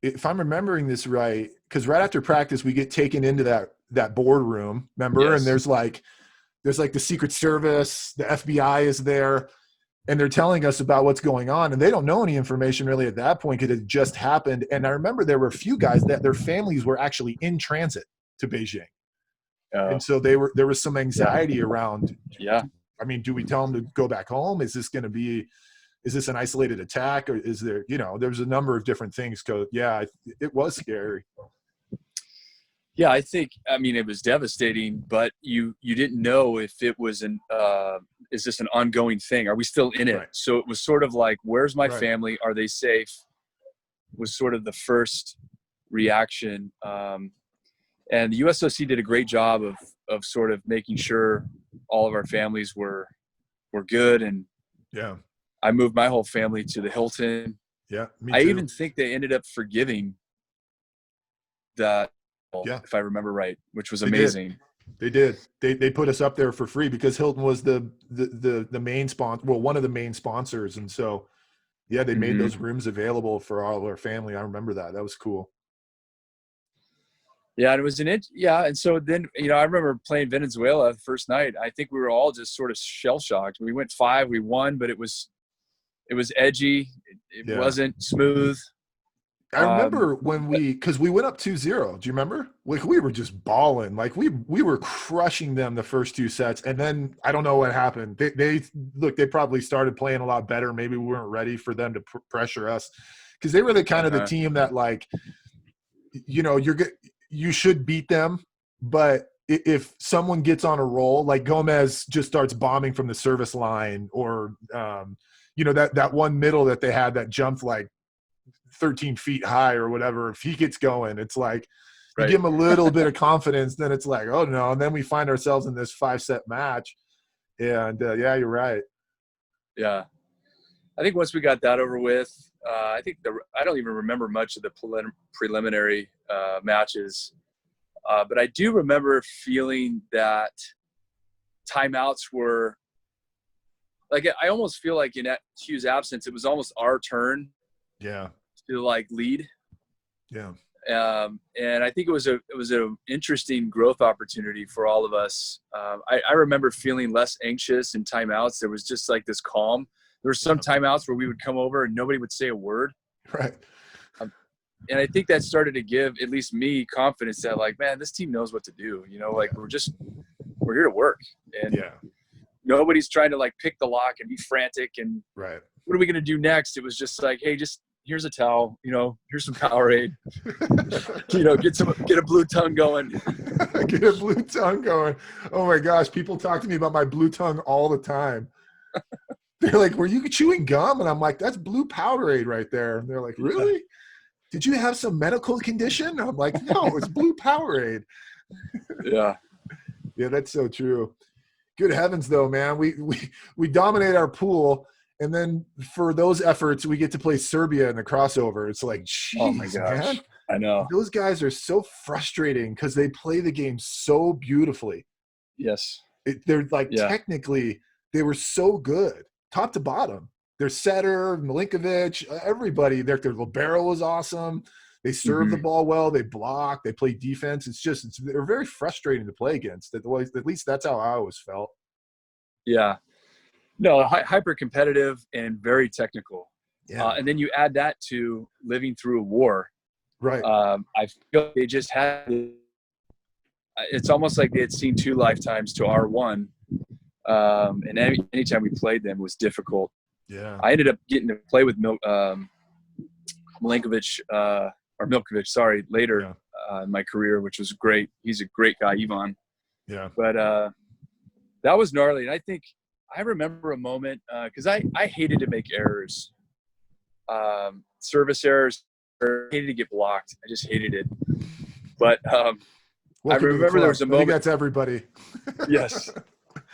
if I'm remembering this right, because right after practice we get taken into that boardroom, remember? And Yes. there's like the Secret Service, the FBI is there, and they're telling us about what's going on, and they don't know any information really at that point because it just happened. And I remember there were a few guys that their families were actually in transit to Beijing, and so there was some Yeah. anxiety around. Yeah. I mean, do we tell them to go back home? Is this an isolated attack, or is there, there's a number of different things. Yeah, it was scary. Yeah, I mean, it was devastating, but you didn't know if it was is this an ongoing thing? Are we still in it? Right. So it was sort of like, where's my Right. family? Are they safe? Was sort of the first reaction. And the USOC did a great job of sort of making sure all of our families were good. And Yeah. I moved my whole family to the Hilton. Yeah. Me I too. even think they ended up forgiving that, Yeah. if I remember right, which was They amazing. They did. They put us up there for free because Hilton was the main sponsor, well, one of the main sponsors, and so yeah, they made those rooms available for all of our family. I remember that. That was cool. Yeah, and it was and so then, I remember playing Venezuela the first night. I think we were all just sort of shell shocked. We went 5, we won, but it was edgy. It wasn't smooth. I remember because we went up 2-0. Do you remember? Like, we were just balling. Like, we were crushing them the first 2 sets, and then I don't know what happened. They probably started playing a lot better. Maybe we weren't ready for them to pressure us, because they were the kind of the team that, like, you should beat them, but if someone gets on a roll, like Gomez just starts bombing from the service line, or that one middle that they had that jumped like 13 feet high or whatever, if he gets going, it's like you give him a little bit of confidence, then it's like, oh no, and then we find ourselves in this 5-set match, and yeah, you're right. Yeah, I think once we got that over with, I don't even remember much of the preliminary matches, but I do remember feeling that timeouts were like, I almost feel like in Hugh's absence, it was almost our turn. Yeah. To like lead. Yeah. And I think it was an interesting growth opportunity for all of us. I remember feeling less anxious in timeouts. There was just like this calm. There were some timeouts where we would come over and nobody would say a word. Right. And I think that started to give at least me confidence that, like, man, this team knows what to do. Like, we're here to work, and nobody's trying to like pick the lock and be frantic and right. What are we going to do next? It was just like, hey, here's a towel, here's some Powerade, get a blue tongue going. Get a blue tongue going. Oh my gosh. People talk to me about my blue tongue all the time. They're like, were you chewing gum? And I'm like, that's blue Powerade right there. And they're like, really? Did you have some medical condition? I'm like, no, it's blue Powerade. Yeah. Yeah, that's so true. Good heavens though, man. We dominate our pool. And then for those efforts, we get to play Serbia in the crossover. It's like, geez, oh my gosh, man. I know. Those guys are so frustrating because they play the game so beautifully. Yes. They're like, technically, they were so good, top to bottom. Their setter, Milinkovic, everybody. Their Libero was awesome. They serve the ball well. They block. They play defense. They're very frustrating to play against. At least that's how I always felt. Yeah. No, hyper competitive and very technical. Yeah. And then you add that to living through a war. Right. I feel they just had. It's almost like they had seen 2 lifetimes to our one. And anytime we played them was difficult. Yeah. I ended up getting to play with Milinkovic, or Milkovic, sorry, later in my career, which was great. He's a great guy, Ivan. Yeah. But that was gnarly. And I think I remember a moment because I hated to make errors, service errors. I hated to get blocked. I just hated it. But I remember there was a moment. I think that's everybody. Yes.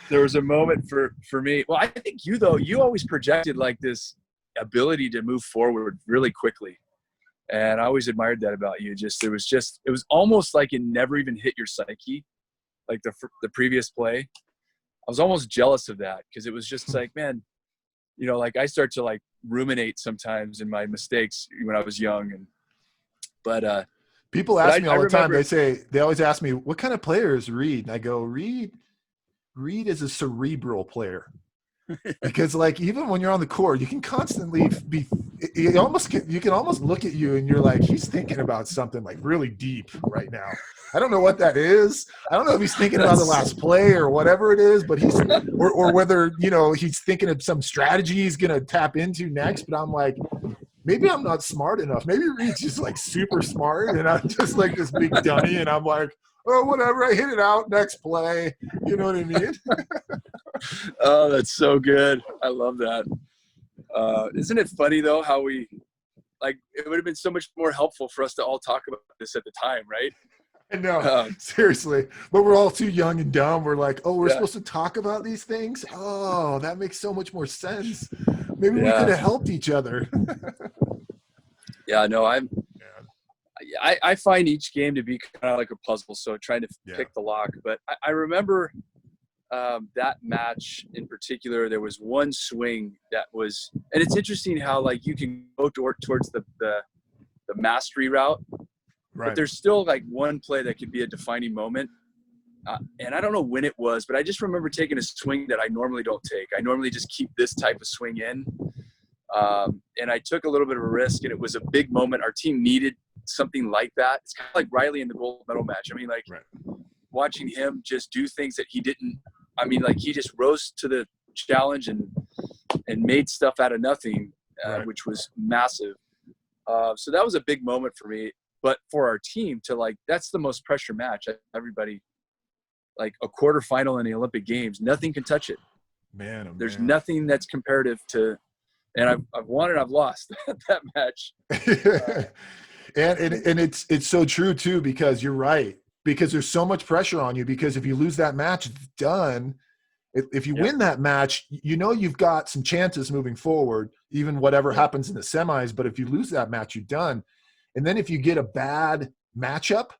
There was a moment for me. Well, I think you always projected like this ability to move forward really quickly. And I always admired that about you. It was almost like it never even hit your psyche, like the previous play. I was almost jealous of that because it was just like, man, you know, like I start to like ruminate sometimes in my mistakes when I was young. But people ask me all the time, remember, they always ask me, what kind of player is Reid? And I go, Reid is a cerebral player. Because like, even when you're on the court, you can constantly be, you can almost look at you and you're like, he's thinking about something like really deep right now. I don't know what that is. I don't know if he's thinking about the last play or whatever it is, but or whether, you know, he's thinking of some strategy he's going to tap into next. But I'm like, maybe I'm not smart enough. Maybe Reid's just like super smart and I'm just like this big dummy. And I'm like, oh, whatever, I hit it out, next play. You know what I mean? Oh, that's so good. I love that. Isn't it funny though, how we, like, it would have been so much more helpful for us to all talk about this at the time, right? I know, seriously. But we're all too young and dumb. We're like, oh, we're supposed to talk about these things? Oh, that makes so much more sense. Maybe we could have helped each other. Yeah, no, I find each game to be kind of like a puzzle, so trying to pick the lock. But I remember that match in particular, there was one swing that was, and it's interesting how like you can go towards the mastery route, but there's still like one play that could be a defining moment. And I don't know when it was, but I just remember taking a swing that I normally don't take. I normally just keep this type of swing in. And I took a little bit of a risk, and it was a big moment. Our team needed something like that. It's kind of like Riley in the gold medal match. I mean, like watching him just do things that he didn't. I mean, like he just rose to the challenge and made stuff out of nothing, which was massive. So that was a big moment for me. But for our team to like, that's the most pressure match. Everybody, like a quarterfinal in the Olympic Games, nothing can touch it. Man, oh, there's nothing that's comparative to. And I've won and I've lost that match. And it's so true too, because you're right. Because there's so much pressure on you, because if you lose that match, it's done. If you win that match, you know you've got some chances moving forward, even whatever happens in the semis. But if you lose that match, you're done. And then if you get a bad matchup,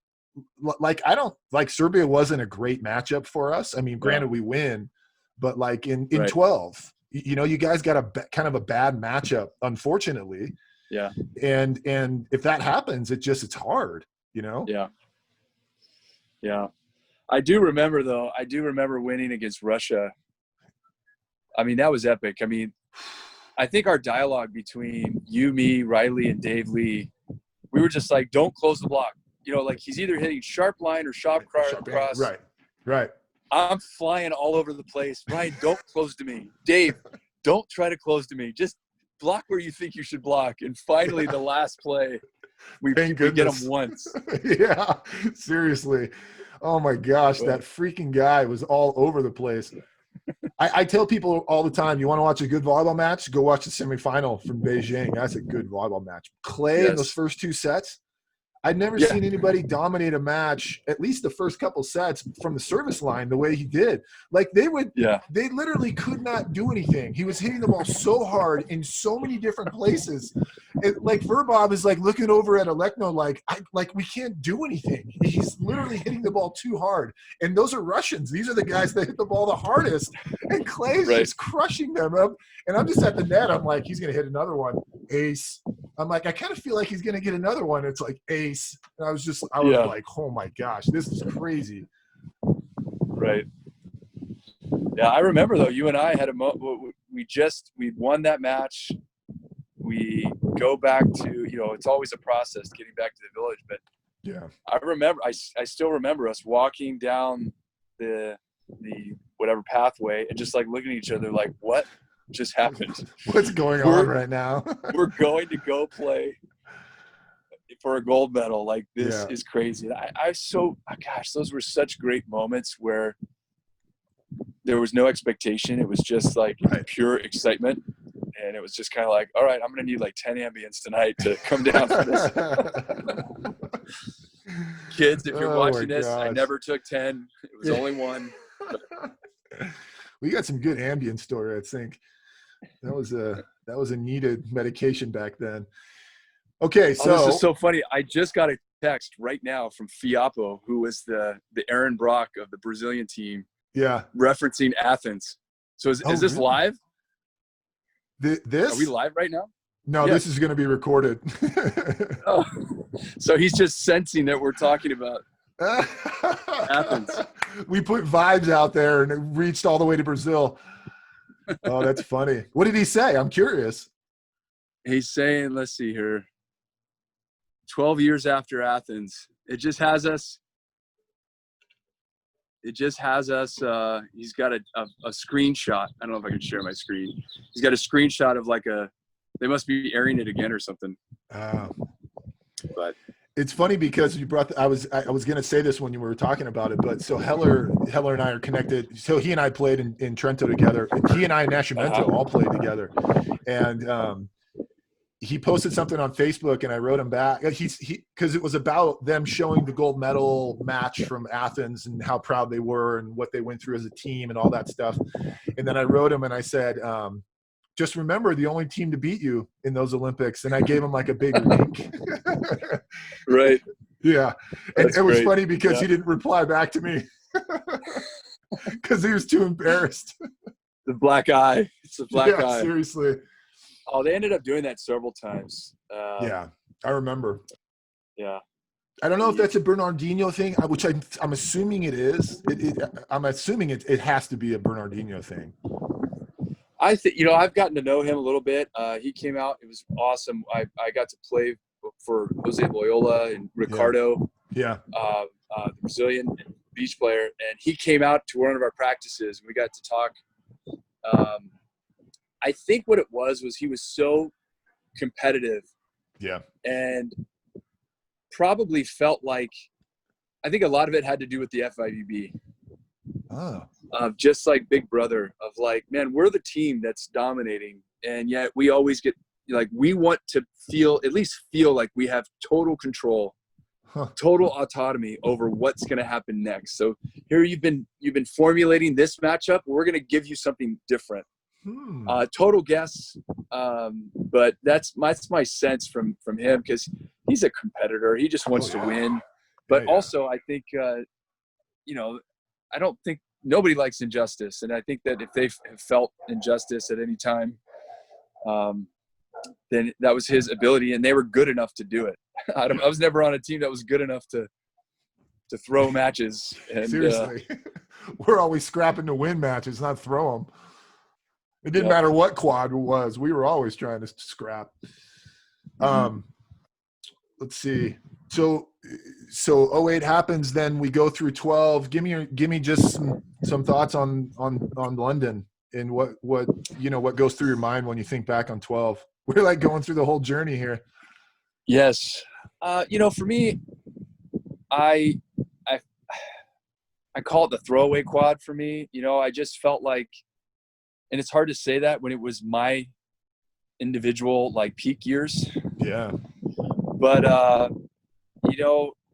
like Serbia wasn't a great matchup for us. I mean, granted we win, but like in 12, you know, you guys got a kind of a bad matchup, unfortunately. Yeah. And if that happens, it's hard, you know? Yeah. Yeah. I do remember winning against Russia. I mean, that was epic. I mean, I think our dialogue between you, me, Riley, and Dave Lee, we were just like, don't close the block. You know, like he's either hitting sharp line or sharp cross. Right. I'm flying all over the place. Ryan, don't close to me. Dave, don't try to close to me. Just block where you think you should block. And finally, the last play, we get him once. Yeah, seriously. Oh my gosh, that freaking guy was all over the place. I tell people all the time, you want to watch a good volleyball match? Go watch the semifinal from Beijing. That's a good volleyball match. Clay in those first two sets, I'd never seen anybody dominate a match, at least the first couple sets, from the service line the way he did. Like they literally could not do anything. He was hitting the ball so hard in so many different places. Like Verbov is like looking over at Alekno like we can't do anything. He's literally hitting the ball too hard. And those are Russians. These are the guys that hit the ball the hardest. And Clay's just crushing them up. And I'm just at the net. I'm like, he's going to hit another one. Ace. I'm like, I kind of feel like he's going to get another one. It's like ace. And I was like, oh my gosh, this is crazy. Right. Yeah, I remember though, you and I had we won that match. We go back to, you know, it's always a process getting back to the village, but I still remember us walking down the whatever pathway and just like looking at each other like, what just happened? What's going on right now? We're going to go play for a gold medal. Like this is crazy. Gosh, those were such great moments where there was no expectation. It was just like pure excitement. And it was just kind of like, all right, I'm going to need like 10 ambience tonight to come down for this. Kids, if you're watching this, I never took 10. It was only one. We got some good ambient story, I think. That was a needed medication back then. Okay, so this is so funny. I just got a text right now from Fiapo, who was the Aaron Brock of the Brazilian team. Yeah. Referencing Athens. So is this live? This? Are we live right now? No, Yeah. this is going to be recorded. Oh, so he's just sensing that we're talking about Athens. We put vibes out there and it reached all the way to Brazil. Oh, that's funny. What did he say? I'm curious. He's saying, let's see here, 12 years after Athens. It just has us. He's got a screenshot. I don't know if I can share my screen. He's got a screenshot of they must be airing it again or something. But it's funny because you brought, I was going to say this when you were talking about it, but so Heller and I are connected. So he and I played in Trento together. He and I and Nascimento all played together. And he posted something on Facebook and I wrote him back. Cause it was about them showing the gold medal match from Athens and how proud they were and what they went through as a team and all that stuff. And then I wrote him and I said, just remember the only team to beat you in those Olympics. And I gave him like a big wink. Right. Yeah. And That's it was great. funny because he didn't reply back to me because he was too embarrassed. The black eye. It's a black eye. Seriously. Oh, they ended up doing that several times. Yeah, I remember. Yeah. I don't know if that's a Bernardino thing, which I'm assuming it is. I'm assuming it has to be a Bernardino thing. I think, I've gotten to know him a little bit. He came out. It was awesome. I got to play for Jose Loyola and Ricardo, the Brazilian beach player. And he came out to one of our practices and we got to talk. I think what it was he was so competitive. Yeah. And probably felt like, I think a lot of it had to do with the FIVB. Oh. Just like Big Brother of like, man, we're the team that's dominating. And yet we always get we want to at least feel like we have total control, total autonomy over what's going to happen next. So here you've been formulating this matchup. We're going to give you something different. Total guess. But that's my sense from him because he's a competitor. He just wants to win. But also I think, I don't think nobody likes injustice. And I think that if they have felt injustice at any time, then that was his ability and they were good enough to do it. I was never on a team that was good enough to throw matches. And, seriously, we're always scrapping to win matches, not throw them. It didn't matter what quad it was. We were always trying to scrap. Let's see. So 08 happens. Then we go through 12. Give me just some thoughts on London and what goes through your mind when you think back on 12. We're like going through the whole journey here. Yes. For me, I call it the throwaway quad for me. I just felt like, and it's hard to say that when it was my individual peak years. Yeah. But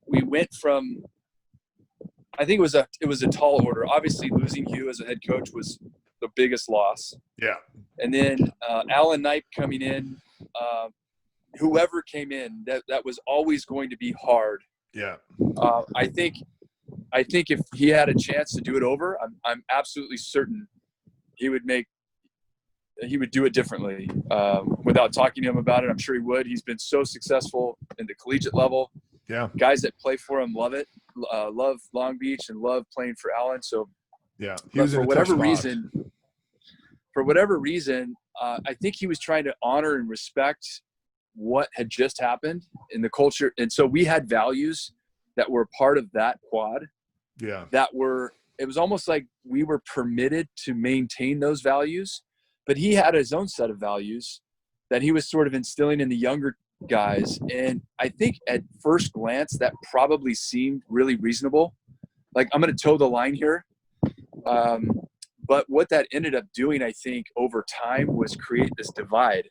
we went from, I think it was a tall order. Obviously losing Hugh as a head coach was the biggest loss. Yeah. And then Alan Knipe coming in, whoever came in, that was always going to be hard. Yeah. I think if he had a chance to do it over, I'm absolutely certain he would do it differently. Without talking to him about it, I'm sure he would. He's been so successful in the collegiate level. Yeah. Guys that play for him love it, love Long Beach and love playing for Allen. So yeah, for whatever reason, I think he was trying to honor and respect what had just happened in the culture. And so we had values that were part of that quad. Yeah. It was almost like we were permitted to maintain those values, but he had his own set of values that he was sort of instilling in the younger guys. And I think at first glance, that probably seemed really reasonable. Like, I'm going to toe the line here. But what that ended up doing, I think, over time was create this divide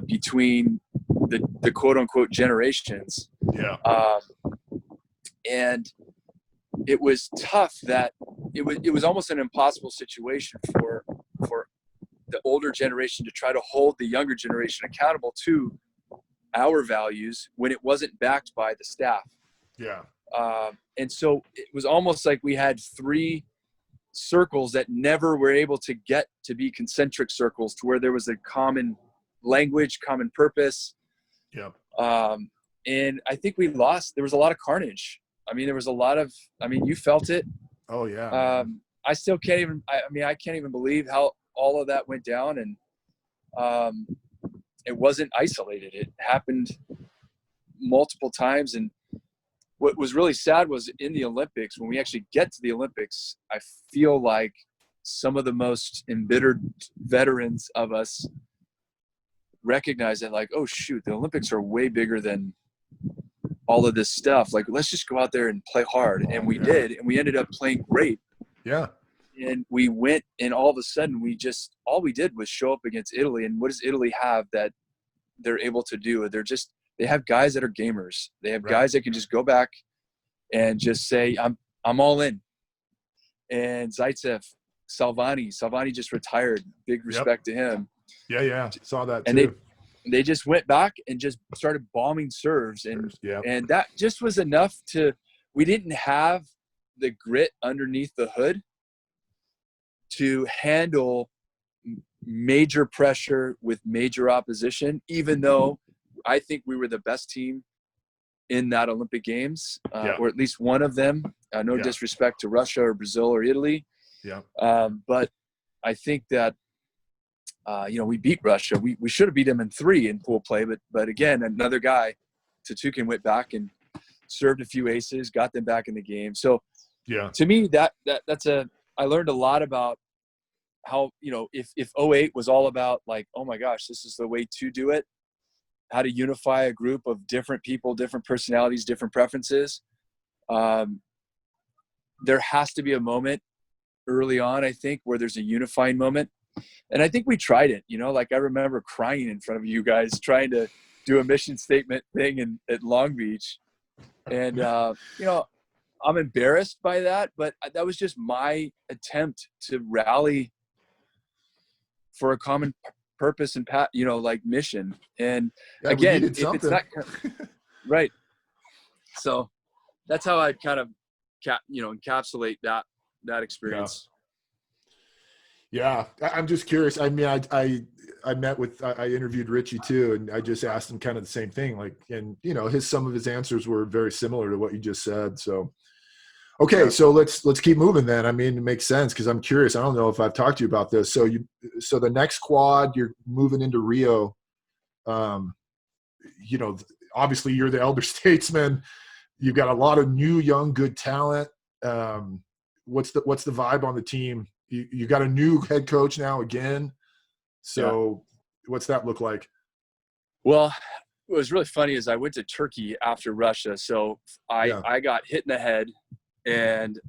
between the quote unquote generations. Yeah. And it was tough that it was almost an impossible situation for the older generation to try to hold the younger generation accountable to our values when it wasn't backed by the staff. Yeah. And so it was almost like we had three circles that never were able to get to be concentric circles, to where there was a common language, common purpose. Yep. And I think we lost. There was a lot of carnage. I mean, there was a lot of, I mean, you felt it. Oh yeah. I still can't even, I can't even believe how all of that went down. And it wasn't isolated. It happened multiple times. And what was really sad was in the Olympics, when we actually get to the Olympics, I feel like some of the most embittered veterans of us recognize that, like, oh shoot, the Olympics are way bigger than all of this stuff. Like, let's just go out there and play hard. And we did, and we ended up playing great. Yeah. And we went, and all of a sudden all we did was show up against Italy. And what does Italy have that they're able to do? They have guys that are gamers. They have guys that can just go back and just say, I'm all in. And Zaitsev, Salvani just retired. Big respect to him. Yeah. Saw that and too. They just went back and just started bombing serves. And that just was enough we didn't have the grit underneath the hood to handle major pressure with major opposition, even though I think we were the best team in that Olympic Games, or at least one of them. No disrespect to Russia or Brazil or Italy. Yeah. But I think that, we beat Russia. We should have beat them in 3 in pool play. But again, another guy, Tatukin, went back and served a few aces, got them back in the game. So to me, I learned a lot about how, if 08 was all about, like, oh my gosh, this is the way to do it, how to unify a group of different people, different personalities, different preferences. There has to be a moment early on, I think, where there's a unifying moment. And I think we tried it, like I remember crying in front of you guys trying to do a mission statement thing at Long Beach. And, I'm embarrassed by that, but that was just my attempt to rally for a common purpose and mission. And again, if it's not right. So that's how I kind of encapsulate that experience. Yeah. I'm just curious. I mean, I met with, I interviewed Richie too, and I just asked him kind of the same thing. Like, and some of his answers were very similar to what you just said. So, okay. So let's keep moving then. I mean, it makes sense, because I'm curious. I don't know if I've talked to you about this. So the next quad, you're moving into Rio. Obviously you're the elder statesman. You've got a lot of new, young, good talent. What's the vibe on the team? You got a new head coach now again. So what's that look like? Well, what was really funny is I went to Turkey after Russia. So I got hit in the head, and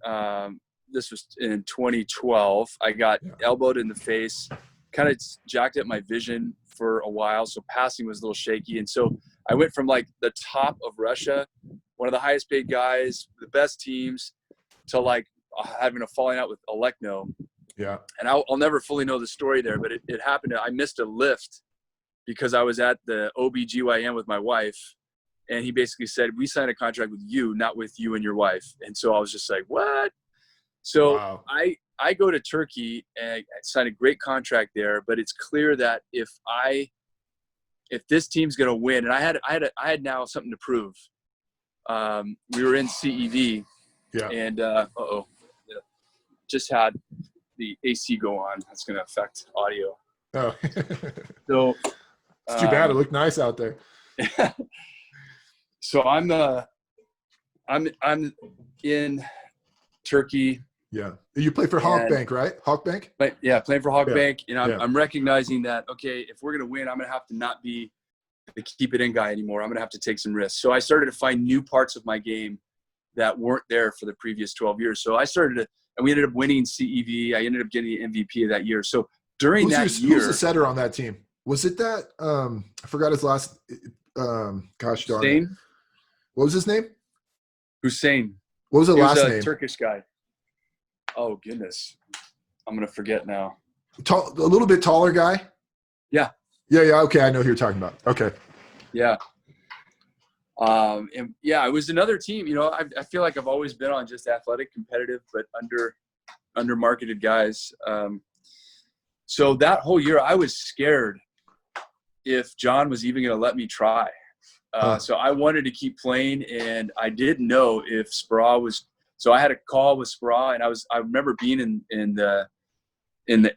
this was in 2012. I got elbowed in the face, kind of jacked up my vision for a while. So passing was a little shaky. And so I went from like the top of Russia, one of the highest paid guys, the best teams, to like having a falling out with Alekno. Yeah. And I'll never fully know the story there, but it happened. I missed a lift because I was at the OBGYN with my wife. And he basically said, we signed a contract with you, not with you and your wife. And so I was just like, what? So I go to Turkey and I signed a great contract there, but it's clear that if this team's going to win, and I had now something to prove. We were in CEV and, just had the AC go on. That's going to affect audio. Oh, so it's too bad. It looked nice out there. So I'm in Turkey. Yeah. You play for Halkbank, right? Halkbank? But playing for Halkbank. And I'm recognizing that, okay, if we're going to win, I'm going to have to not be the keep it in guy anymore. I'm going to have to take some risks. So I started to find new parts of my game that weren't there for the previous 12 years. So I and we ended up winning CEV. I ended up getting the MVP of that year. So during that year, who's the setter on that team? Was it that? I forgot his last. Gosh darn it. What was his name? Hussein. What was the last name? Turkish guy. Oh goodness, I'm gonna forget now. A little bit taller guy. Yeah. Yeah. Okay, I know who you're talking about. Okay. Yeah. It was another team. I feel like I've always been on just athletic, competitive, but under undermarketed guys. So that whole year I was scared if John was even going to let me try. So I wanted to keep playing, and I didn't know if Spra was. So I had a call with Spra, and I remember being in the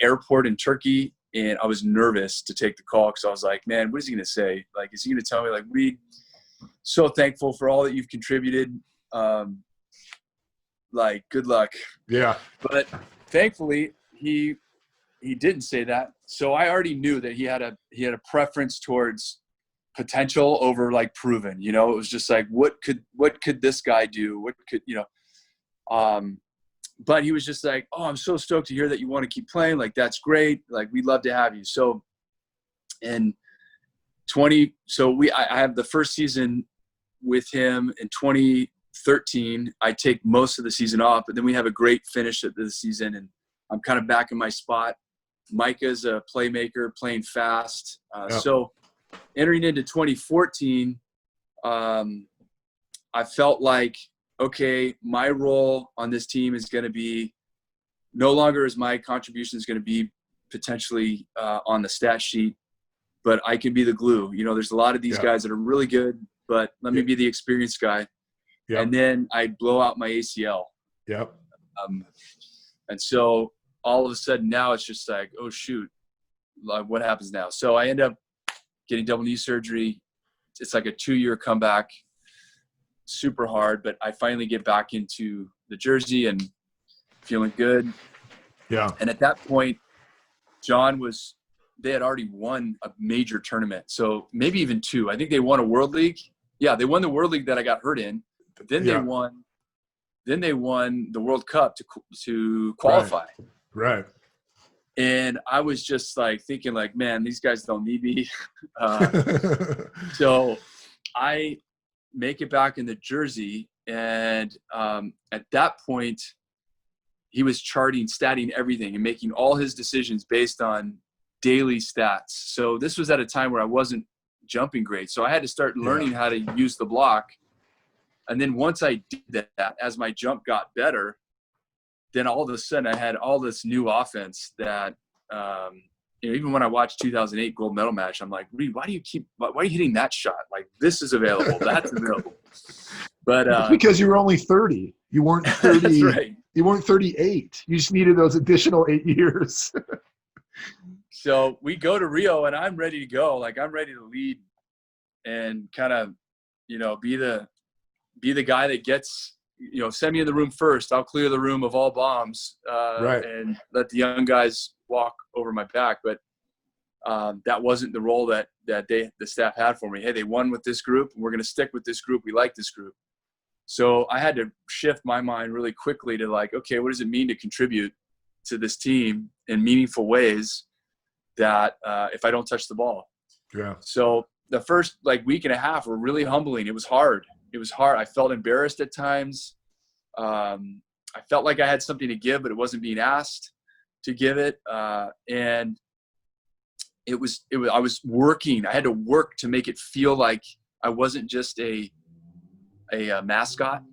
airport in Turkey, and I was nervous to take the call because I was like, man, what is he going to say? Like, is he going to tell me, like, Reid, so thankful for all that you've contributed. Like, good luck. Yeah. But thankfully, he didn't say that. So I already knew that he had a preference towards potential over like proven. You know, it was just like, what could this guy do? What could, you know? But he was just like, oh, I'm so stoked to hear that you want to keep playing. Like, that's great. Like, we'd love to have you. So I have the first season with him in 2013. I take most of the season off, but then we have a great finish at the season, and I'm kind of back in my spot. Micah's a playmaker, playing fast. So entering into 2014, I felt like, okay, my role on this team is going to be no longer is my contribution is going to be potentially on the stat sheet, but I can be the glue. You know, there's a lot of these guys that are really good, but let me be the experienced guy. Yep. And then I blow out my ACL. Yep. And so all of a sudden now it's just like, oh shoot, like, what happens now? So I end up getting double knee surgery. It's like a 2-year comeback. Super hard, but I finally get back into the jersey and feeling good. Yeah. And at that point, they had already won a major tournament. So maybe even 2. I think they won a World League. Yeah, they won the World League that I got hurt in. But then they won the World Cup to qualify. Right. And I was just like thinking like, man, these guys don't need me. So I make it back in the jersey. And at that point, he was statting everything and making all his decisions based on daily stats. So this was at a time where I wasn't jumping great. So I had to start learning how to use the block. And then once I did that, as my jump got better, then all of a sudden I had all this new offense that, even when I watched 2008 gold medal match, I'm like, Reid, why are you hitting that shot? Like, this is available. That's available. But it's because you were only 30. You weren't 30. That's right. You weren't 38. You just needed those additional 8 years. So we go to Rio, and I'm ready to go. Like, I'm ready to lead and kind of, be the guy that gets, send me in the room first. I'll clear the room of all bombs, and let the young guys walk over my back. But that wasn't the role that the staff had for me. Hey, they won with this group, and we're going to stick with this group. We like this group. So I had to shift my mind really quickly to like, okay, what does it mean to contribute to this team in meaningful ways that if I don't touch the ball? Yeah. So the first week and a half were really humbling. It was hard. I felt embarrassed at times. I felt like I had something to give, but it wasn't being asked to give it. And I was working. I had to work to make it feel like I wasn't just a mascot.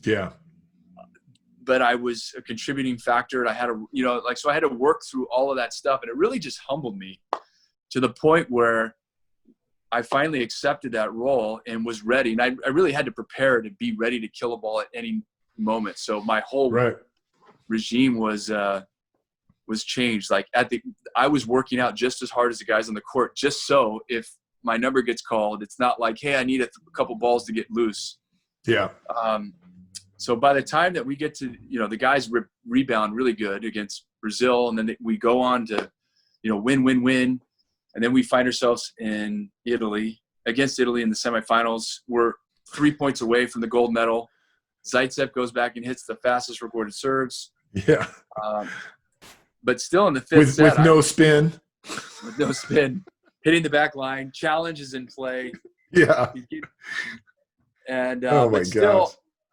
Yeah. But I was a contributing factor, and I had so I had to work through all of that stuff, and it really just humbled me to the point where I finally accepted that role and was ready. And I really had to prepare to be ready to kill a ball at any moment. So my whole regime was changed. Like I was working out just as hard as the guys on the court, just so if my number gets called, it's not like, hey, I need a couple balls to get loose. Yeah. So by the time that we get to, the guys rebound really good against Brazil, and then we go on to, win. And then we find ourselves against Italy in the semifinals. We're 3 points away from the gold medal. Zaitsev goes back and hits the fastest recorded serves. Yeah. But still in the fifth set. With no spin. With no spin. Hitting the back line. Challenge is in play. Yeah. And oh my gosh.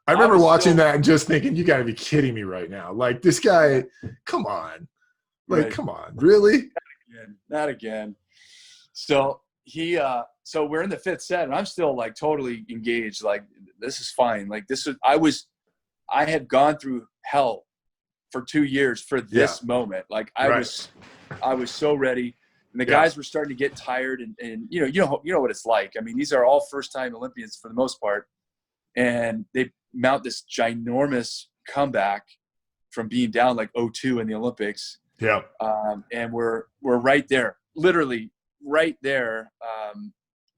I remember watching that and just thinking, you got to be kidding me right now. Like, this guy, come on. Come on. Really? Not again. So so we're in the fifth set, and I'm still totally engaged. Like, this is fine. Like, I had gone through hell for 2 years for this moment. Like I was so ready, and the guys were starting to get tired, and you know what it's like. I mean, these are all first-time Olympians for the most part, and they mount this ginormous comeback from being down like 0-2 in the Olympics. Yeah. And we're right there, literally right there.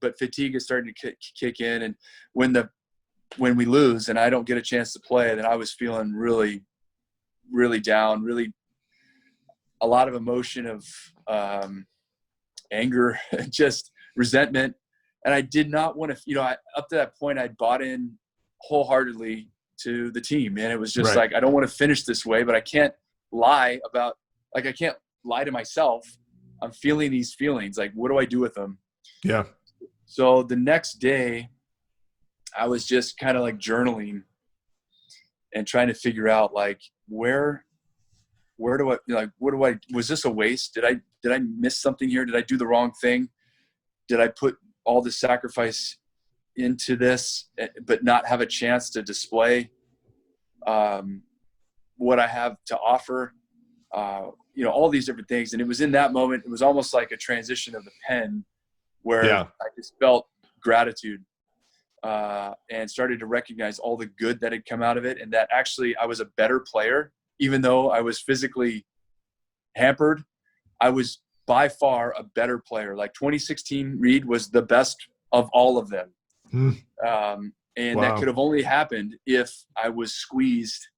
But fatigue is starting to kick in, and when we lose and I don't get a chance to play, then I was feeling really, really down, really a lot of emotion of anger, just resentment. And I did not want to, up to that point, I'd bought in wholeheartedly to the team. And it was just like, I don't want to finish this way, but I can't lie I can't lie to myself. I'm feeling these feelings. Like, what do I do with them? Yeah. So the next day I was just kind of like journaling and trying to figure out like, where do I, was this a waste? Did I miss something here? Did I do the wrong thing? Did I put all the sacrifice into this, but not have a chance to display what I have to offer? All these different things. And it was in that moment, it was almost like a transition of the pen where I just felt gratitude and started to recognize all the good that had come out of it. And that actually I was a better player, even though I was physically hampered. I was by far a better player. Like 2016 Reid was the best of all of them. That could have only happened if I was squeezed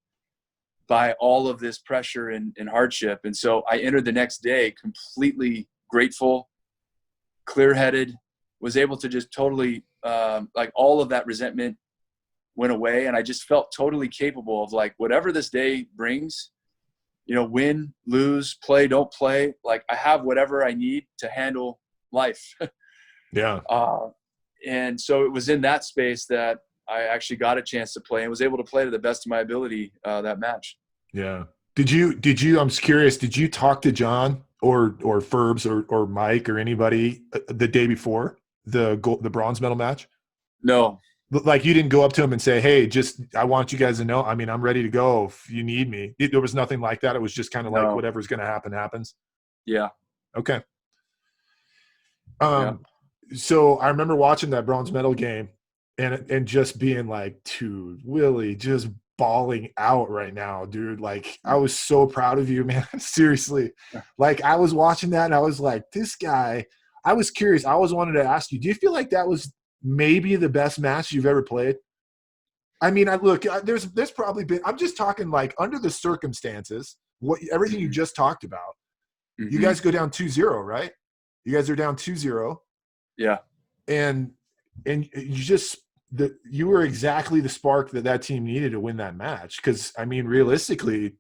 by all of this pressure and hardship. And so I entered the next day completely grateful, clear-headed, was able to just totally, like all of that resentment went away. And I just felt totally capable of like, whatever this day brings, win, lose, play, don't play. Like I have whatever I need to handle life. And so it was in that space that I actually got a chance to play and was able to play to the best of my ability that match. Yeah. Did you, I'm curious, did you talk to John or Ferbs or Mike or anybody the day before the bronze medal match? No. Like you didn't go up to him and say, hey, I want you guys to know, I mean, I'm ready to go if you need me. There was nothing like that. It was just kind of like whatever's going to happen happens. Yeah. Okay. So I remember watching that bronze medal game and just being like, dude, Willie, just bawling out right now, dude. Like I was so proud of you, man. Seriously. Like I was watching that and I was like, this guy, I was curious. I always wanted to ask you, do you feel like that was maybe the best match you've ever played? I mean, there's probably been, I'm just talking like under the circumstances, everything you just talked about, you guys go down 2-0, right? You guys are down 2-0. Yeah. And you were exactly the spark that team needed to win that match. Cause I mean, realistically,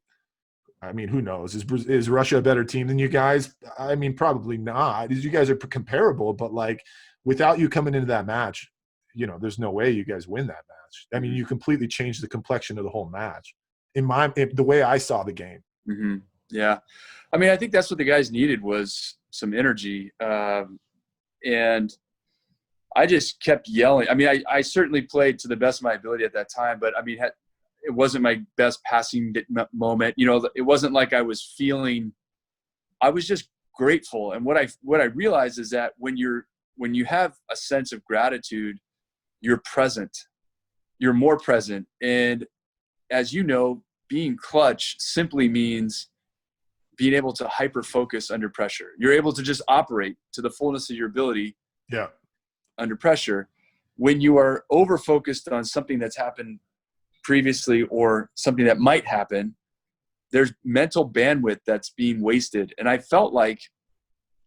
who knows? Is Russia a better team than you guys? I mean, probably not. You guys are comparable, but like without you coming into that match, there's no way you guys win that match. I mean, you completely changed the complexion of the whole match the way I saw the game. Mm-hmm. Yeah. I mean, I think that's what the guys needed was some energy. And I just kept yelling. I mean, I certainly played to the best of my ability at that time, but I mean, it wasn't my best passing moment. It wasn't like I was just grateful. And what I realized is that when you have a sense of gratitude, you're present, you're more present. And as you know, being clutch simply means being able to hyper focus under pressure. You're able to just operate to the fullness of your ability. Yeah. Under pressure. When you are over focused on something that's happened previously or something that might happen, there's mental bandwidth that's being wasted. And I felt like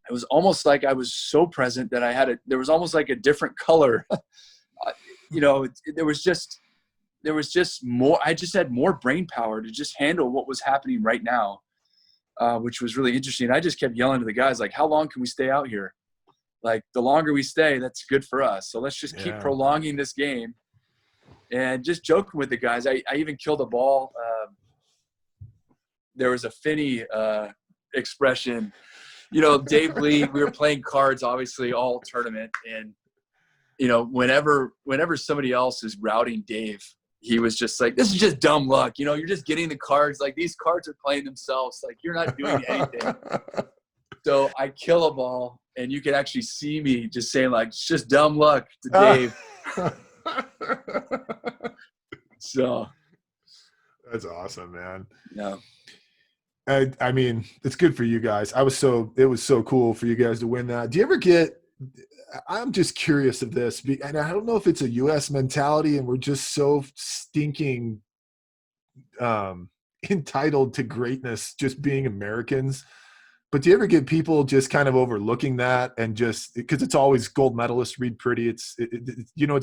it was almost like I was so present that there was almost like a different color. There was just more, I just had more brain power to just handle what was happening right now, which was really interesting. I just kept yelling to the guys, like, how long can we stay out here? Like the longer we stay, that's good for us. So let's just keep prolonging this game and just joking with the guys. I even killed a ball. There was a Finney expression, Dave Lee, we were playing cards, obviously all tournament. And, whenever somebody else is routing Dave, he was just like, this is just dumb luck. You know, you're just getting the cards. Like, these cards are playing themselves. Like, you're not doing anything. So I kill a ball, and you can actually see me just saying, like, it's just dumb luck to Dave. So that's awesome, man. Yeah. I mean, it's good for you guys. It was so cool for you guys to win that. Do you ever get, I'm just curious of this, and I don't know if it's a US mentality and we're just so stinking entitled to greatness, just being Americans. But do you ever get people just kind of overlooking that, and just because it's always gold medalist Reid Priddy, it's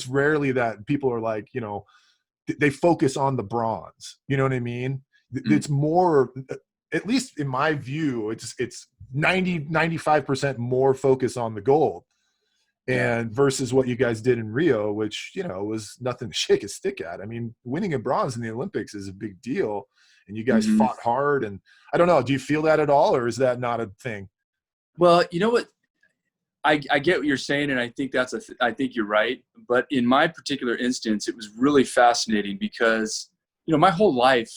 rarely that people are like, they focus on the bronze. You know what I mean? It's more, at least in my view, it's 95% more focus on the gold, and versus what you guys did in Rio, which, was nothing to shake a stick at. I mean, winning a bronze in the Olympics is a big deal, and you guys fought hard. And I don't know, do you feel that at all, or is that not a thing? Well, you know what? I get what you're saying, and I think I think you're right. But in my particular instance, it was really fascinating because, my whole life,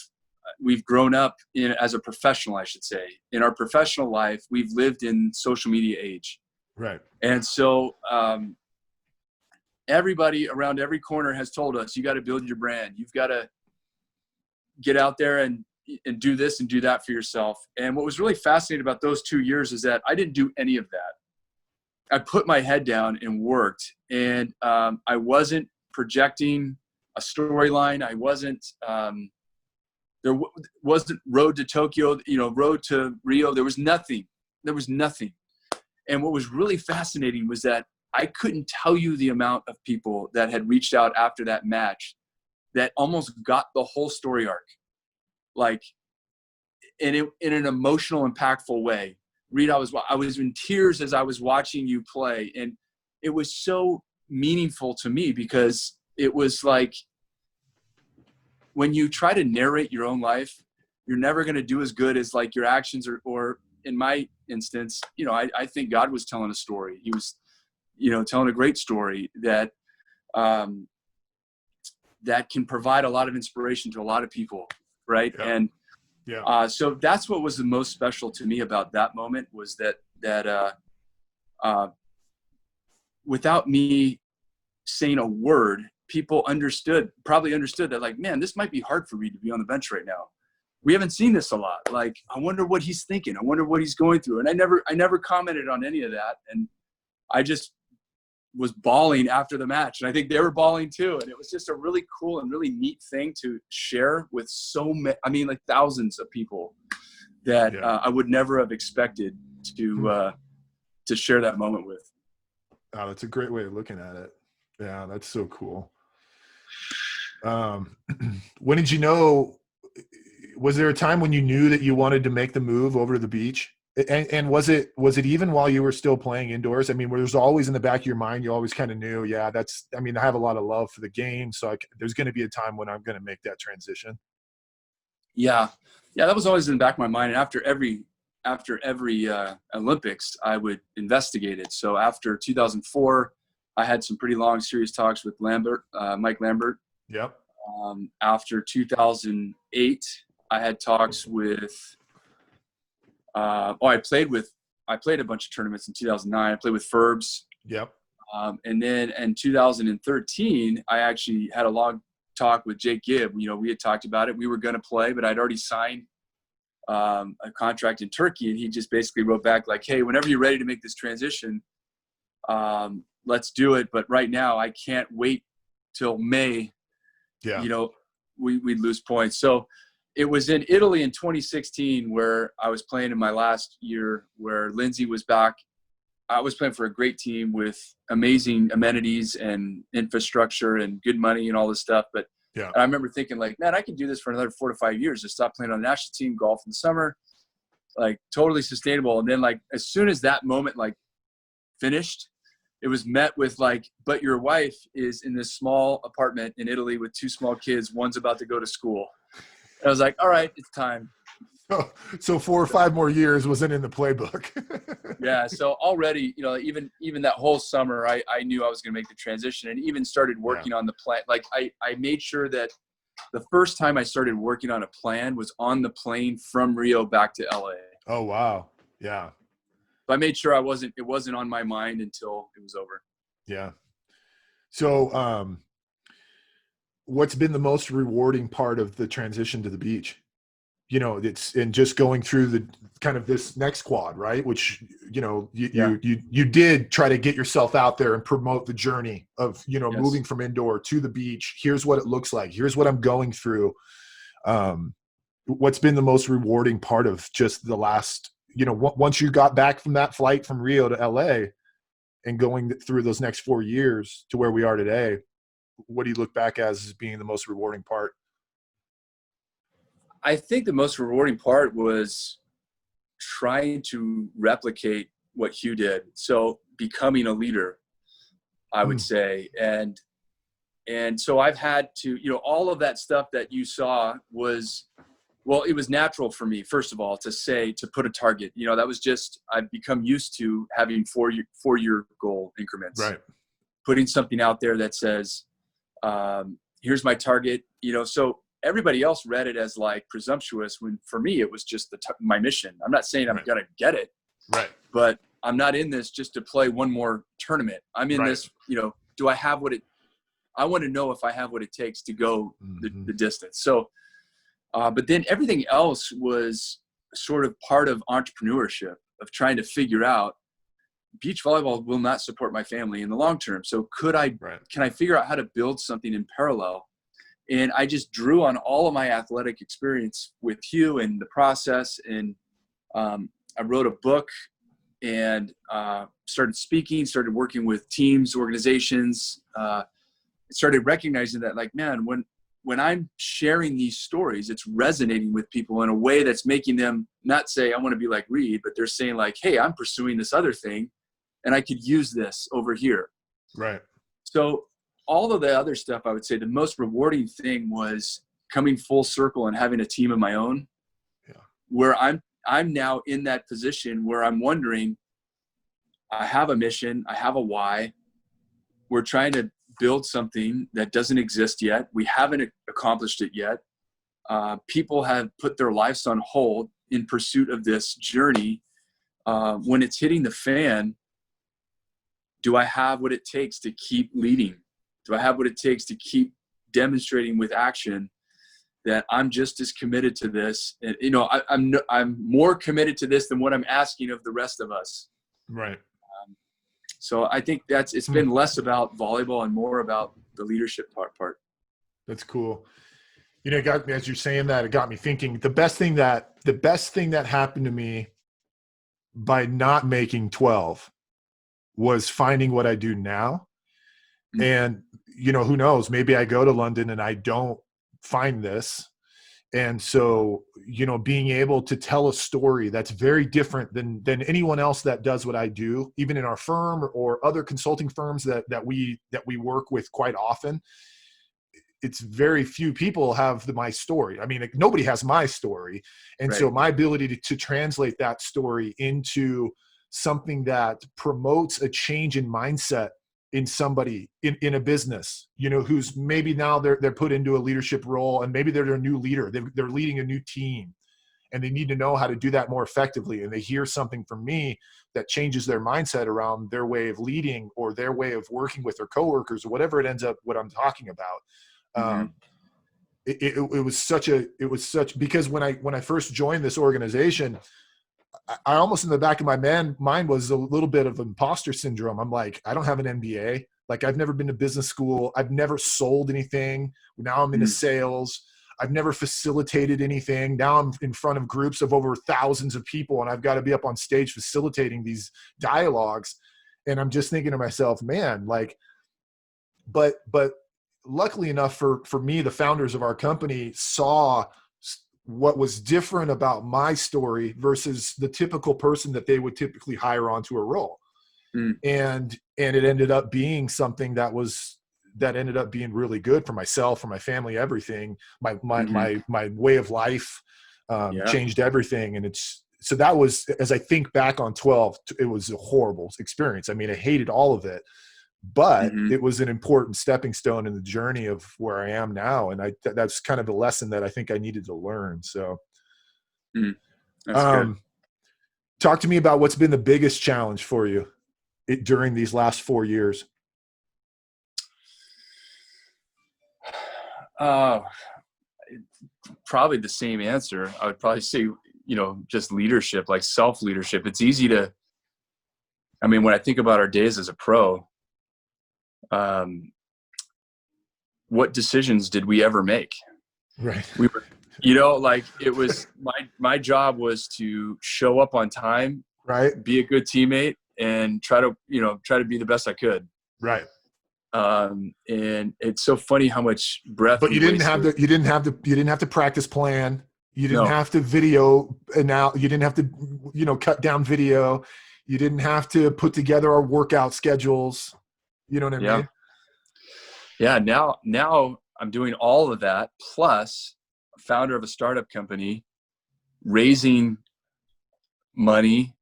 we've grown up as a professional, I should say. In our professional life, we've lived in social media age. Right. And so everybody around every corner has told us, you got to build your brand. You've got to get out there and do this and do that for yourself. And what was really fascinating about those 2 years is that I didn't do any of that. I put my head down and worked, and I wasn't projecting a storyline. I wasn't, there wasn't road to Tokyo, road to Rio. There was nothing. And what was really fascinating was that I couldn't tell you the amount of people that had reached out after that match that almost got the whole story arc, like in an emotional, impactful way. Reid, I was in tears as I was watching you play, and it was so meaningful to me because it was like, when you try to narrate your own life, you're never going to do as good as like your actions, or in my instance, I think God was telling a story. He was, telling a great story that that can provide a lot of inspiration to a lot of people, right? Yeah. And yeah. So that's what was the most special to me about that moment, was that without me saying a word, people probably understood that, like, man, this might be hard for Reid to be on the bench right now. We haven't seen this a lot. Like, I wonder what he's thinking. I wonder what he's going through. And I never commented on any of that. And I just was bawling after the match. And I think they were bawling too. And it was just a really cool and really neat thing to share with so many, like thousands of people that I would never have expected to share that moment with. Oh, that's a great way of looking at it. Yeah, that's so cool. When did you know, was there a time when you knew that you wanted to make the move over to the beach? And was it even while you were still playing indoors? I mean, where there's always in the back of your mind, you always kind of knew, I have a lot of love for the game, so there's going to be a time when I'm going to make that transition. Yeah, that was always in the back of my mind. And after every Olympics, I would investigate it. So after 2004, I had some pretty long, serious talks with Mike Lambert. Yep. After 2008, I had talks with. I played a bunch of tournaments in 2009. I played with Ferbs. Yep. And then in 2013, I actually had a long talk with Jake Gibb. We had talked about it. We were going to play, but I'd already signed a contract in Turkey, and he just basically wrote back like, "Hey, whenever you're ready to make this transition, let's do it. But right now, I can't wait till May. Yeah. We'd lose points." So it was in Italy in 2016 where I was playing in my last year, where Lindsay was back. I was playing for a great team with amazing amenities and infrastructure and good money and all this stuff. But I remember thinking, like, man, I can do this for another 4 to 5 years. Just stop playing on the national team, golf in the summer, like totally sustainable. And then, like, as soon as that moment like finished, it was met with like, but your wife is in this small apartment in Italy with 2 small kids. One's about to go to school. And I was like, all right, it's time. So 4 or 5 more years wasn't in the playbook. Yeah. So already, even that whole summer, I knew I was going to make the transition, and even started working on the plan. Like I made sure that the first time I started working on a plan was on the plane from Rio back to LA. Oh, wow. Yeah. So I made sure it wasn't on my mind until it was over. Yeah. So, what's been the most rewarding part of the transition to the beach? You know, it's and just going through the kind of this next quad, right? Which, you know, you did try to get yourself out there and promote the journey of, you know, moving from indoor to the beach. Here's what it looks like. Here's what I'm going through. What's been the most rewarding part of just the last, you know, once you got back from that flight from Rio to LA and going through those next 4 years to where we are today, what do you look back as being the most rewarding part? I think the most rewarding part was trying to replicate what Hugh did. So becoming a leader, I would say. And so I've had to, you know, all of that stuff that you saw was, well, it was natural for me, first of all, to put a target. You know, that was just, I've become used to having four-year goal increments. Right. Putting something out there that says, here's my target, you know, so everybody else read it as like presumptuous, when for me it was just my mission. I'm not saying I'm gonna get it, right, but I'm not in this just to play one more tournament. I'm in this, you know, do I have I want to know if I have what it takes to go the distance. So but then everything else was sort of part of entrepreneurship, of trying to figure out, beach volleyball will not support my family in the long term, so can I figure out how to build something in parallel? And I just drew on all of my athletic experience with Hugh and the process. And I wrote a book and started speaking, started working with teams, organizations, started recognizing that, like, man, when I'm sharing these stories, it's resonating with people in a way that's making them not say, I want to be like Reid, but they're saying like, hey, I'm pursuing this other thing and I could use this over here. Right. So all of the other stuff, I would say the most rewarding thing was coming full circle and having a team of my own, where I'm now in that position where I'm wondering, I have a mission, I have a why. We're trying to build something that doesn't exist yet. We haven't accomplished it yet. People have put their lives on hold in pursuit of this journey. When it's hitting the fan, do I have what it takes to keep leading? Do I have what it takes to keep demonstrating with action that I'm just as committed to this? And, you know, I'm more committed to this than what I'm asking of the rest of us. Right. So I think it's been less about volleyball and more about the leadership part. That's cool. You know, it got me, as you're saying that, it got me thinking the best thing that happened to me by not making 12 was finding what I do now. And, you know, who knows, maybe I go to London and I don't find this. And so, you know, being able to tell a story that's very different than anyone else that does what I do, even in our firm or other consulting firms that we work with quite often, it's very few people have my story. I mean, like, nobody has my story. And so my ability to translate that story into something that promotes a change in mindset in somebody in a business, you know, who's maybe now they're put into a leadership role and maybe they're their new leader. They're leading a new team and they need to know how to do that more effectively. And they hear something from me that changes their mindset around their way of leading or their way of working with their coworkers or whatever it ends up, what I'm talking about. It was such, because when I first joined this organization, I almost, in the back of my mind was a little bit of imposter syndrome. I'm like, I don't have an MBA. Like, I've never been to business school. I've never sold anything. Now I'm into sales. I've never facilitated anything. Now I'm in front of groups of over thousands of people and I've got to be up on stage facilitating these dialogues. And I'm just thinking to myself, man, like, but luckily enough for me, the founders of our company saw what was different about my story versus the typical person that they would typically hire onto a role. And it ended up being something that ended up being really good for myself, for my family, everything. My way of life changed everything. And so that was, as I think back on 12, it was a horrible experience. I mean, I hated all of it, but Mm-hmm. it was an important stepping stone in the journey of where I am now. And that's kind of the lesson that I think I needed to learn. So, That's good. Talk to me about what's been the biggest challenge for you during these last 4 years. Probably the same answer. I would probably say, just leadership, like self-leadership. It's easy to, when I think about our days as a pro, what decisions did we ever make? Right. We were, it was my job was to show up on time, right, be a good teammate, and try to be the best I could. Right. And it's so funny how much breath. But you didn't have to practice plan. You didn't No. have to video, and now you didn't have to, cut down video. You didn't have to put together our workout schedules. You know what I mean? Yeah. Now I'm doing all of that, plus founder of a startup company, raising money,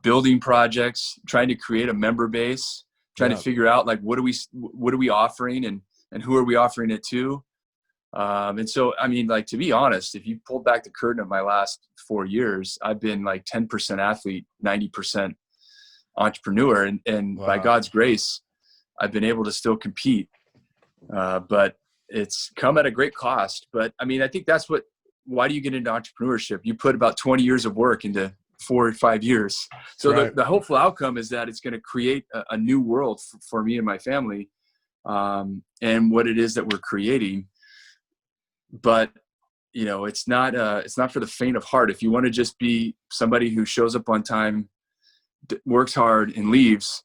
building projects, trying to create a member base, trying to figure out like, what are we offering and who are we offering it to? And so, to be honest, if you pulled back the curtain of my last 4 years, I've been like 10% athlete, 90% entrepreneur. And Wow. by God's grace, I've been able to still compete. But it's come at a great cost. But I think that's why do you get into entrepreneurship? You put about 20 years of work into 4 or 5 years. So right. the hopeful outcome is that it's going to create a new world for me and my family, and what it is that we're creating. But, it's not for the faint of heart. If you want to just be somebody who shows up on time, works hard and leaves,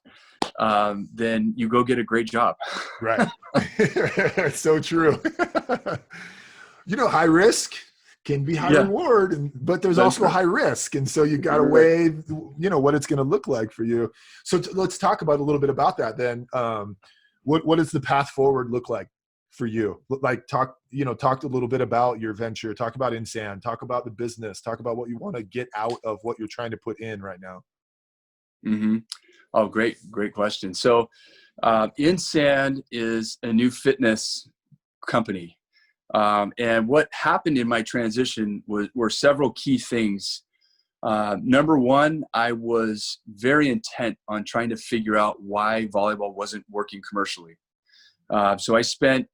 then you go get a great job. Right. It's so true. High risk can be high reward, but there's also high risk. And so you got to weigh, what it's going to look like for you. So let's talk about a little bit about that then. What does the path forward look like for you? Like talk a little bit about your venture, talk about Insan, talk about the business, talk about what you want to get out of what you're trying to put in right now. Mm-hmm. Oh, great question. So Insan is a new fitness company. And what happened in my transition were several key things. Number one, I was very intent on trying to figure out why volleyball wasn't working commercially. So I spent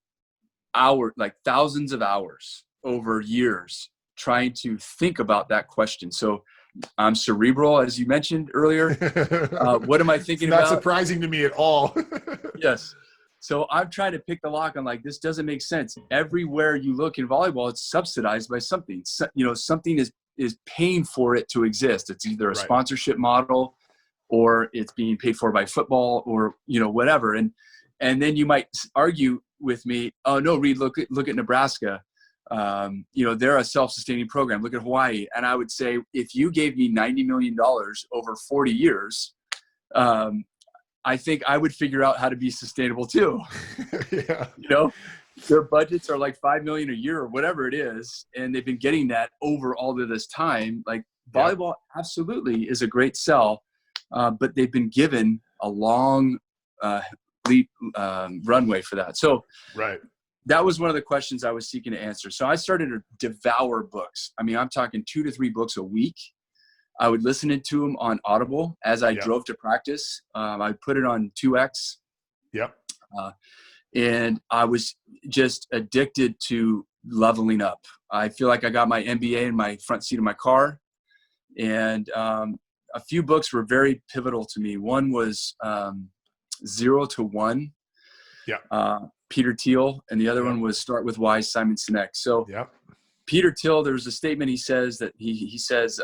thousands of hours over years trying to think about that question. So I'm cerebral, as you mentioned earlier. What am I thinking about? Not surprising to me at all. Yes. So I'm trying to pick the lock on this doesn't make sense. Everywhere you look in volleyball, it's subsidized by something. So, something is paying for it to exist. It's either a sponsorship model, or it's being paid for by football, or whatever. And then you might argue with me, oh no, Reid, look at Nebraska. They're a self-sustaining program. Look at Hawaii. And I would say, if you gave me $90 million over 40 years, I think I would figure out how to be sustainable too. Yeah. Their budgets are like $5 million a year or whatever it is. And they've been getting that over all of this time. Like volleyball absolutely is a great sell, but they've been given a long runway for that. So that was one of the questions I was seeking to answer. So I started to devour books. I'm talking 2 to 3 books a week. I would listen to them on Audible as I drove to practice. I put it on 2X. Yep. And I was just addicted to leveling up. I feel like I got my MBA in my front seat of my car. And a few books were very pivotal to me. One was 0 to 1. Yeah. Peter Thiel. And the other one was Start with Why, Simon Sinek. So Peter Thiel, there's a statement he says that he says,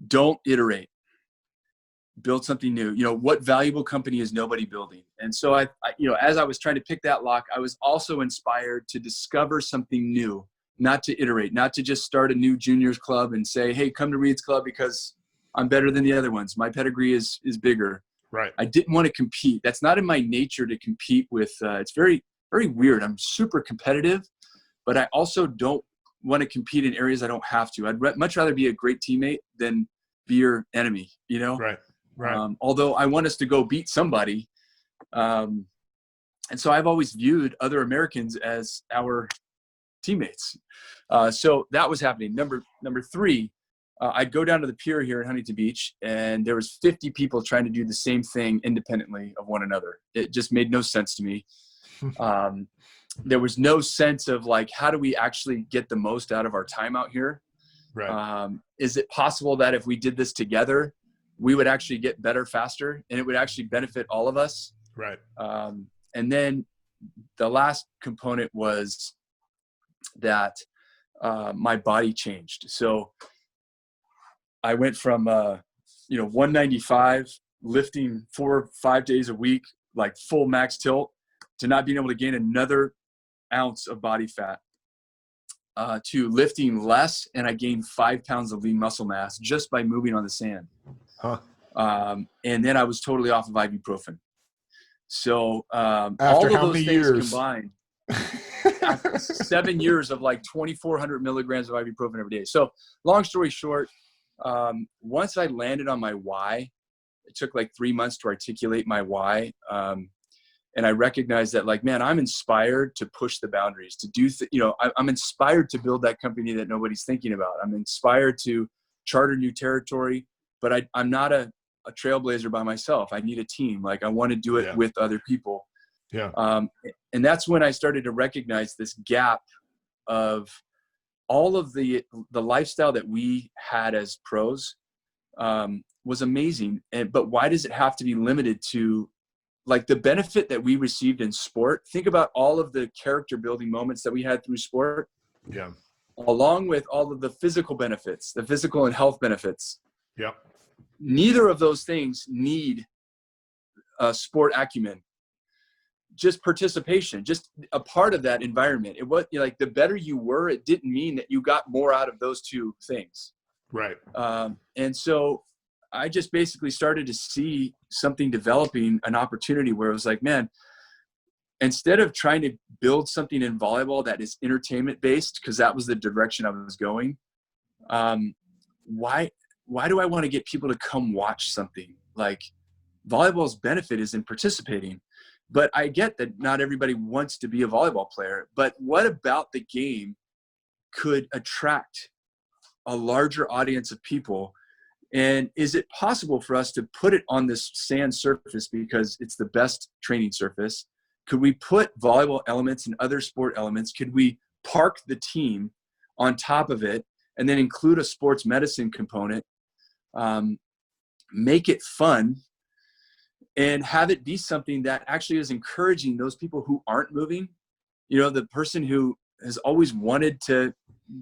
don't iterate, build something new. What valuable company is nobody building? And so I as I was trying to pick that lock, I was also inspired to discover something new, not to iterate, not to just start a new juniors club and say, hey, come to Reid's club because I'm better than the other ones. My pedigree is bigger. Right. I didn't want to compete. That's not in my nature to compete with, it's very, very weird. I'm super competitive, but I also don't want to compete in areas I don't have to. I'd much rather be a great teammate than be your enemy, Right. Right. Although I want us to go beat somebody. And so I've always viewed other Americans as our teammates. So that was happening. Number three, I'd go down to the pier here in Huntington Beach, and there was 50 people trying to do the same thing independently of one another. It just made no sense to me. There was no sense of like, how do we actually get the most out of our time out here? Right. Is it possible that if we did this together, we would actually get better faster, and it would actually benefit all of us? Right. And then the last component was that my body changed. So I went from 195 lifting 4 or 5 days a week, like full max tilt, to not being able to gain another ounce of body fat, to lifting less, and I gained 5 pounds of lean muscle mass just by moving on the sand. Huh. And then I was totally off of ibuprofen. So After all of how those many things years? combined, after 7 years of like 2,400 milligrams of ibuprofen every day. So long story short, once I landed on my why, it took like 3 months to articulate my why. And I recognized that, like, man, I'm inspired to push the boundaries, to do, I'm inspired to build that company that nobody's thinking about. I'm inspired to charter new territory, but I'm not a trailblazer by myself. I need a team. Like, I want to do it with other people. Yeah. And that's when I started to recognize this gap of all of the lifestyle that we had as pros, was amazing. But why does it have to be limited to, like, the benefit that we received in sport? Think about all of the character building moments that we had through sport. Yeah. Along with all of the physical benefits, the physical and health benefits. Yeah. Neither of those things need sport acumen. Just participation, just a part of that environment. It was like, the better you were, it didn't mean that you got more out of those two things. Right. And so I just basically started to see something developing, an opportunity where it was like, man, instead of trying to build something in volleyball that is entertainment based, because that was the direction I was going, why do I want to get people to come watch something? Like, volleyball's benefit is in participating. But I get that not everybody wants to be a volleyball player. But what about the game could attract a larger audience of people? And is it possible for us to put it on this sand surface because it's the best training surface? Could we put volleyball elements and other sport elements? Could we park the team on top of it and then include a sports medicine component, make it fun, and have it be something that actually is encouraging those people who aren't moving? The person who has always wanted to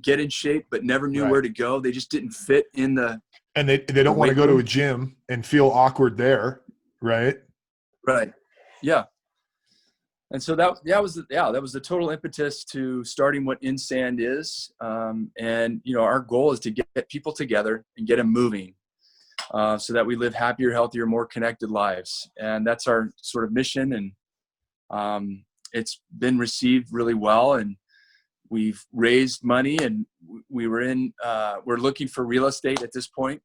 get in shape but never knew where to go. They just didn't fit in the – and they don't want to go to a gym and feel awkward there, right? Right. Yeah. And so that was the total impetus to starting what InSand is. And our goal is to get people together and get them moving, so that we live happier, healthier, more connected lives. And that's our sort of mission. And it's been received really well. And we've raised money, and we're looking for real estate at this point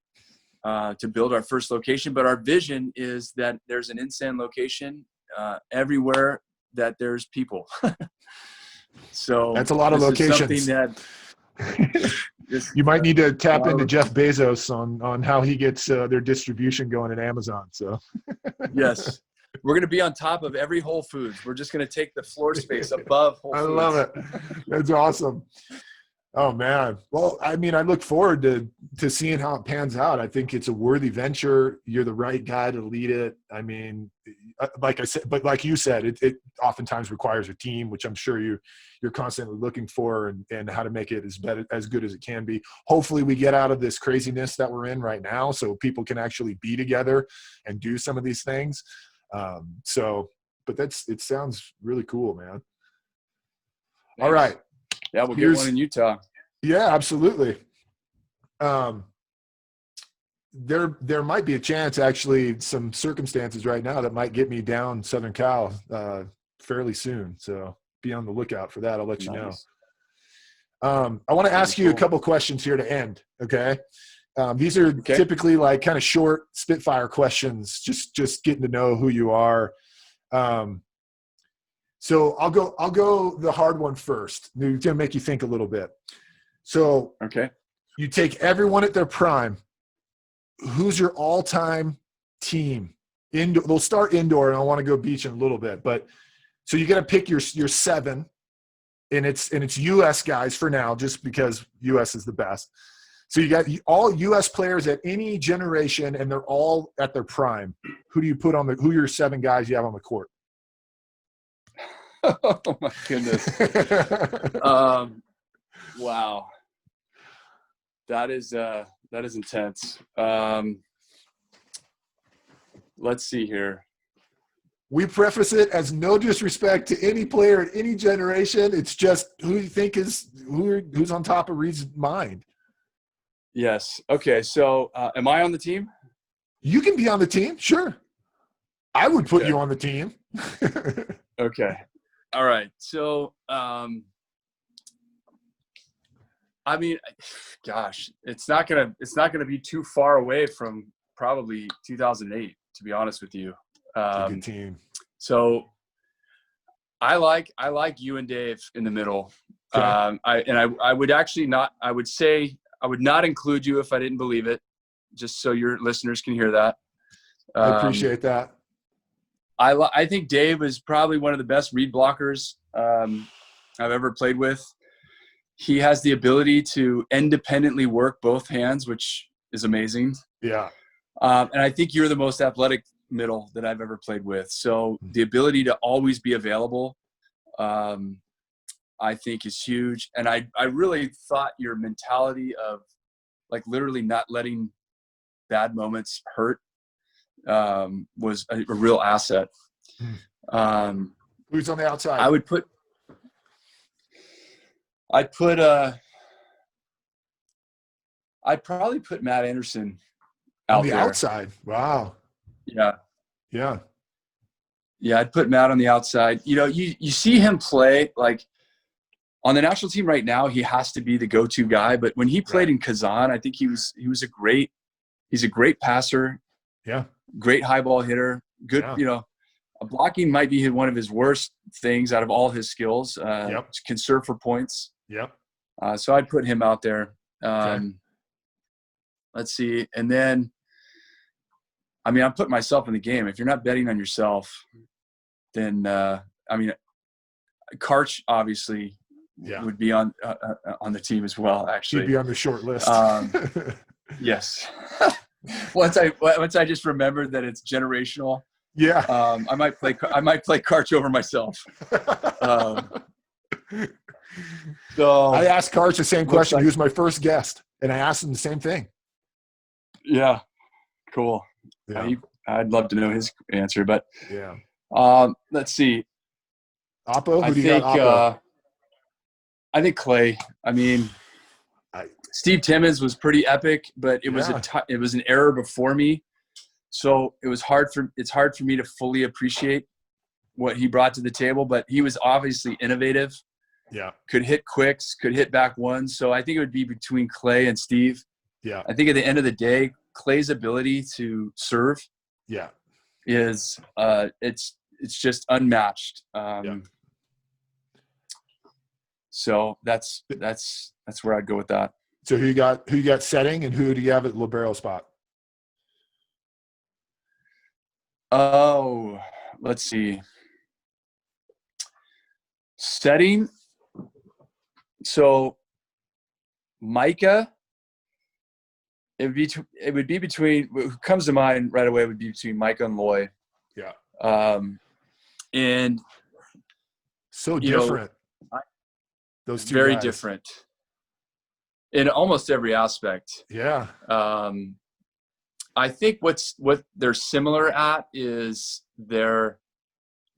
to build our first location. But our vision is that there's an InSand location everywhere that there's people. So that's a lot of locations. You might need to tap into Jeff Bezos on how he gets their distribution going at Amazon. So yes, we're going to be on top of every Whole Foods. We're just going to take the floor space above Whole Foods. I love it. That's awesome. Oh man. Well, I mean, I look forward to seeing how it pans out. I think it's a worthy venture. You're the right guy to lead it. I mean, like I said, but like you said, it oftentimes requires a team, which I'm sure you're constantly looking for, and how to make it as good as it can be. Hopefully we get out of this craziness that we're in right now, so people can actually be together and do some of these things. But it sounds really cool, man. Thanks. All right. Yeah, we'll get one in Utah. Yeah, absolutely. There might be a chance, actually, some circumstances right now that might get me down Southern Cal fairly soon. So be on the lookout for that. I'll let you know. I want to ask you a couple questions here to end. Okay. These are typically like kind of short spitfire questions, just getting to know who you are. So I'll go the hard one first. It's gonna make you think a little bit. So you take everyone at their prime. Who's your all-time team? We'll start indoor, and I want to go beach in a little bit. But so you got to pick your 7, and it's U.S. guys for now, just because U.S. is the best. So you got all U.S. players at any generation, and they're all at their prime. Who do you put on who are your 7 guys you have on the court? Oh my goodness. Wow. That is intense. Let's see here. We preface it as no disrespect to any player at any generation. It's just who you think who's on top of Reid's mind. Yes. Okay. So, am I on the team? You can be on the team. Sure. I would put you on the team. Okay. All right. So, I mean, gosh, it's not gonna be too far away from probably 2008, to be honest with you. Good team. So I like you and Dave in the middle. Okay. I would actually not. I would say I would not include you if I didn't believe it, just so your listeners can hear that. I appreciate that. I think Dave is probably one of the best read blockers I've ever played with. He has the ability to independently work both hands, which is amazing. Yeah. And I think you're the most athletic middle that I've ever played with. So the ability to always be available, I think is huge. And I really thought your mentality of like literally not letting bad moments hurt was a real asset. Who's on the outside? I'd probably put Matt Anderson out on the there. Outside. Wow. Yeah. Yeah. Yeah. I'd put Matt on the outside. You know, you see him play like on the national team right now, he has to be the go-to guy. But when he played in Kazan, I think he's a great passer. Yeah. Great high ball hitter. Good, blocking might be one of his worst things out of all his skills. Can serve for points. Yep. So I'd put him out there. Okay. Let's see. And then, I mean, I'm putting myself in the game. If you're not betting on yourself, then, Karch obviously would be on the team as well, actually. He'd be on the short list. Yes. Once I just remembered that it's generational. Yeah. I might play Karch over myself. So I asked Karch the same question. He was my first guest, and I asked him the same thing. Yeah. Cool. Yeah. I'd love to know his answer, but yeah. Let's see. Oppo? Who do you got, Oppo? I think Clay. I mean, Steve Timmons was pretty epic, but it was it was an era before me, so it's hard for me to fully appreciate what he brought to the table. But he was obviously innovative. Yeah, could hit quicks, could hit back ones. So I think it would be between Clay and Steve. Yeah, I think at the end of the day, Clay's ability to serve, is it's just unmatched. So that's where I'd go with that. So who you got setting, and who do you have at libero spot? Oh, let's see. Setting. So Micah, it would be between, what comes to mind right away would be between Micah and Loy. Yeah. And so different. Those two very guys. Different in almost every aspect. Yeah. I think what they're similar at is their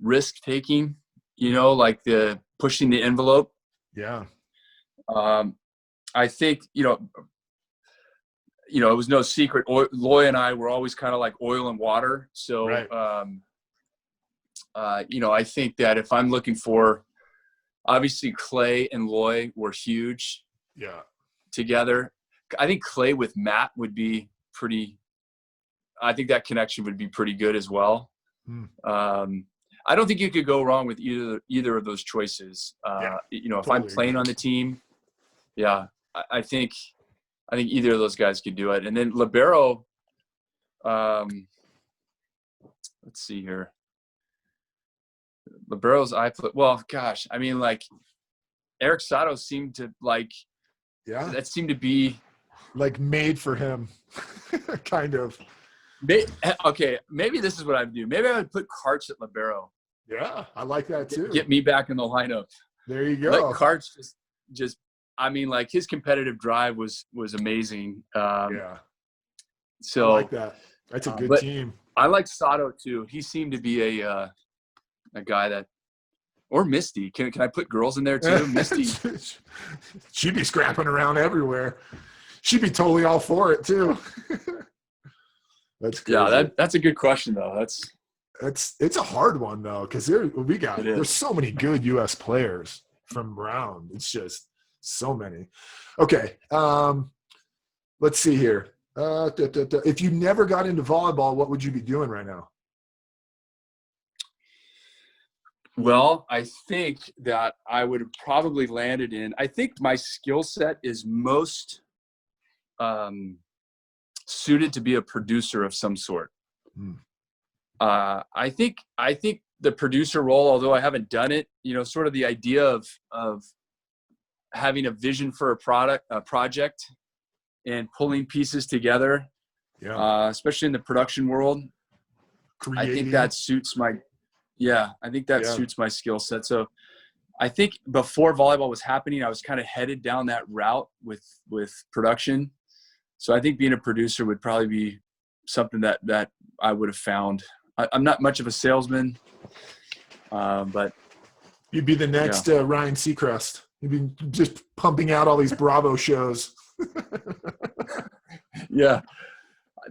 risk taking, like the pushing the envelope. Yeah. I think, it was no secret. Loy and I were always kind of like oil and water. So, I think that if I'm looking for, obviously Clay and Loy were huge. Yeah. Together. I think Clay with Matt would be pretty. I think that connection would be pretty good as well. I don't think you could go wrong with either of those choices. You know, if totally I'm playing on the team, yeah, I think either of those guys could do it. And then Libero, let's see here. Libero's well, gosh, I mean, like Eric Sato seemed to like, that seemed to be like made for him, kind of. Okay, maybe this is what I'd do. Maybe I would put Karch at Libero. Yeah, I like that too. Get me back in the lineup. There you go. Let Karch just. I mean, like his competitive drive was amazing. So I like that. That's a good team. I like Sato too. He seemed to be a guy that, or Misty. Can I put girls in there too? Misty. She'd be scrapping around everywhere. She'd be totally all for it too. That's crazy. Yeah, that's a good question though. It's a hard one though, because there's so many good U.S. players from around. It's just so many. Okay, let's see here. If you never got into volleyball, what would you be doing right now? Well, I think that I would have probably landed in. I think my skill set is most suited to be a producer of some sort. I think the producer role, although I haven't done it, you know, sort of the idea of having a vision for a project and pulling pieces together, especially in the production world. Creating. I think that suits my suits my skill set. So I think before volleyball was happening, I was kind of headed down that route with production. So I think being a producer would probably be something that I would have found. I'm not much of a salesman, but you'd be the next Ryan Seacrest. You'd be just pumping out all these Bravo shows. Yeah,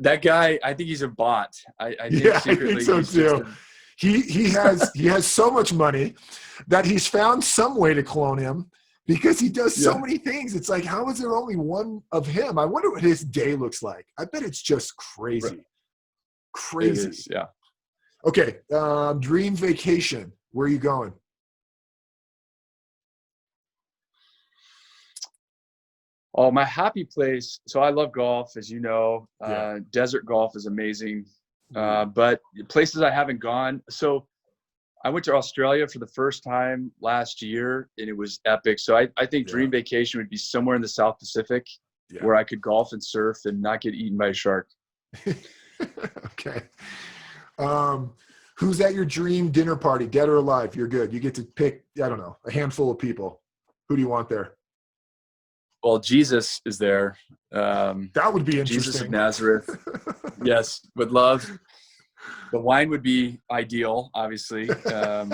that guy. I think he's a bot. I think secretly I think so too. He has so much money that he's found some way to clone him because he does so many things. It's like, how is there only one of him? I wonder what his day looks like. I bet it's just crazy. Right. Crazy. It is, yeah. Okay. Dream vacation. Where are you going? Oh, my happy place. So I love golf, as you know. Desert golf is amazing. But places I haven't gone. So I went to Australia for the first time last year, and it was epic. So I think dream vacation would be somewhere in the South Pacific where I could golf and surf and not get eaten by a shark. Okay. Who's at your dream dinner party, dead or alive? You're good. You get to pick, I don't know, a handful of people. Who do you want there? Well, Jesus is there. That would be interesting. Jesus of Nazareth. Yes, would love. The wine would be ideal, obviously. But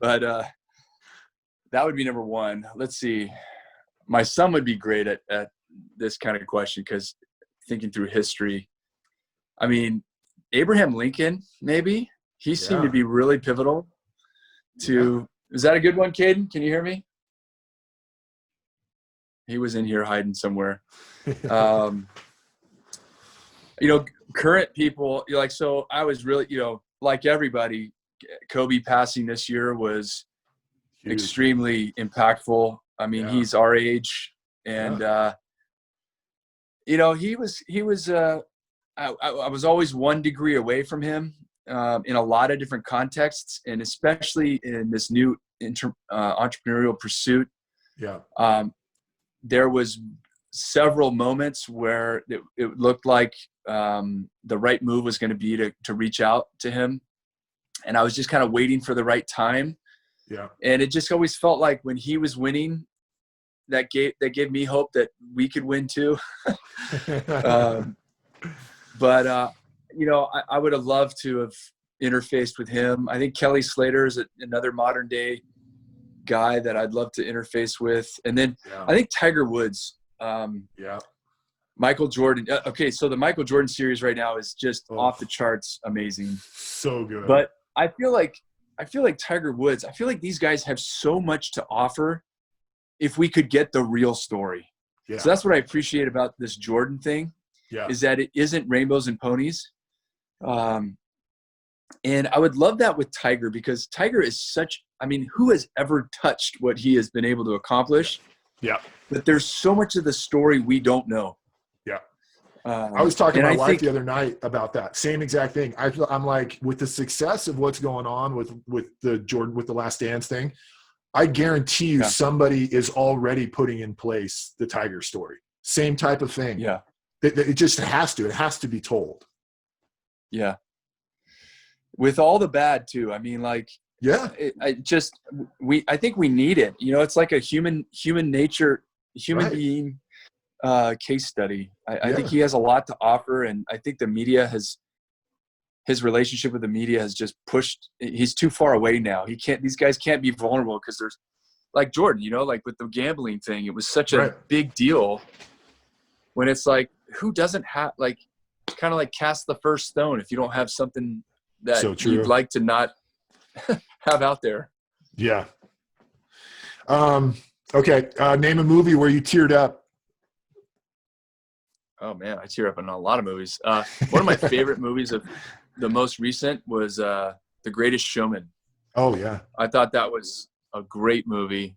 that would be number one. Let's see. My son would be great at this kind of question because thinking through history. I mean, Abraham Lincoln, maybe. He seemed to be really pivotal to – Is that a good one, Caden? Can you hear me? He was in here hiding somewhere. You know, current people, like, so I was really, you know, like everybody, Kobe passing this year was extremely impactful. I mean, he's our age, and you know, he was. I was always 1 degree away from him in a lot of different contexts, and especially in this new entrepreneurial pursuit. There was several moments where it looked like the right move was going to be to reach out to him. And I was just kind of waiting for the right time. And it just always felt like when he was winning, that gave me hope that we could win too. But you know, I would have loved to have interfaced with him. I think Kelly Slater is another modern day guy that I'd love to interface with. And then I think Tiger Woods, Michael Jordan. Okay. So the Michael Jordan series right now is just off the charts. Amazing. So good. But I feel like Tiger Woods, I feel like these guys have so much to offer if we could get the real story. Yeah. So that's what I appreciate about this Jordan thing, is that it isn't rainbows and ponies. And I would love that with Tiger, because Tiger is who has ever touched what he has been able to accomplish? Yeah. But there's so much of the story we don't know. Yeah. I was talking to my wife the other night about that same exact thing. I'm like, with the success of what's going on with the Jordan, with the Last Dance thing, I guarantee you somebody is already putting in place the Tiger story. Same type of thing. Yeah. It just has to. It has to be told. Yeah. With all the bad too. I mean, like, I think we need it. You know, it's like a human nature, being case study. I think he has a lot to offer, and I think the media his relationship with the media has just pushed. He's too far away now. These guys can't be vulnerable, because there's, like Jordan, you know, like with the gambling thing, it was such a big deal, when it's like, who doesn't have, like, kind of like cast the first stone if you don't have something that you'd like to not have out there. Yeah. Okay. Name a movie where you teared up. Oh man, I tear up in a lot of movies. One of my favorite movies of the most recent was The Greatest Showman. Oh yeah. I thought that was a great movie.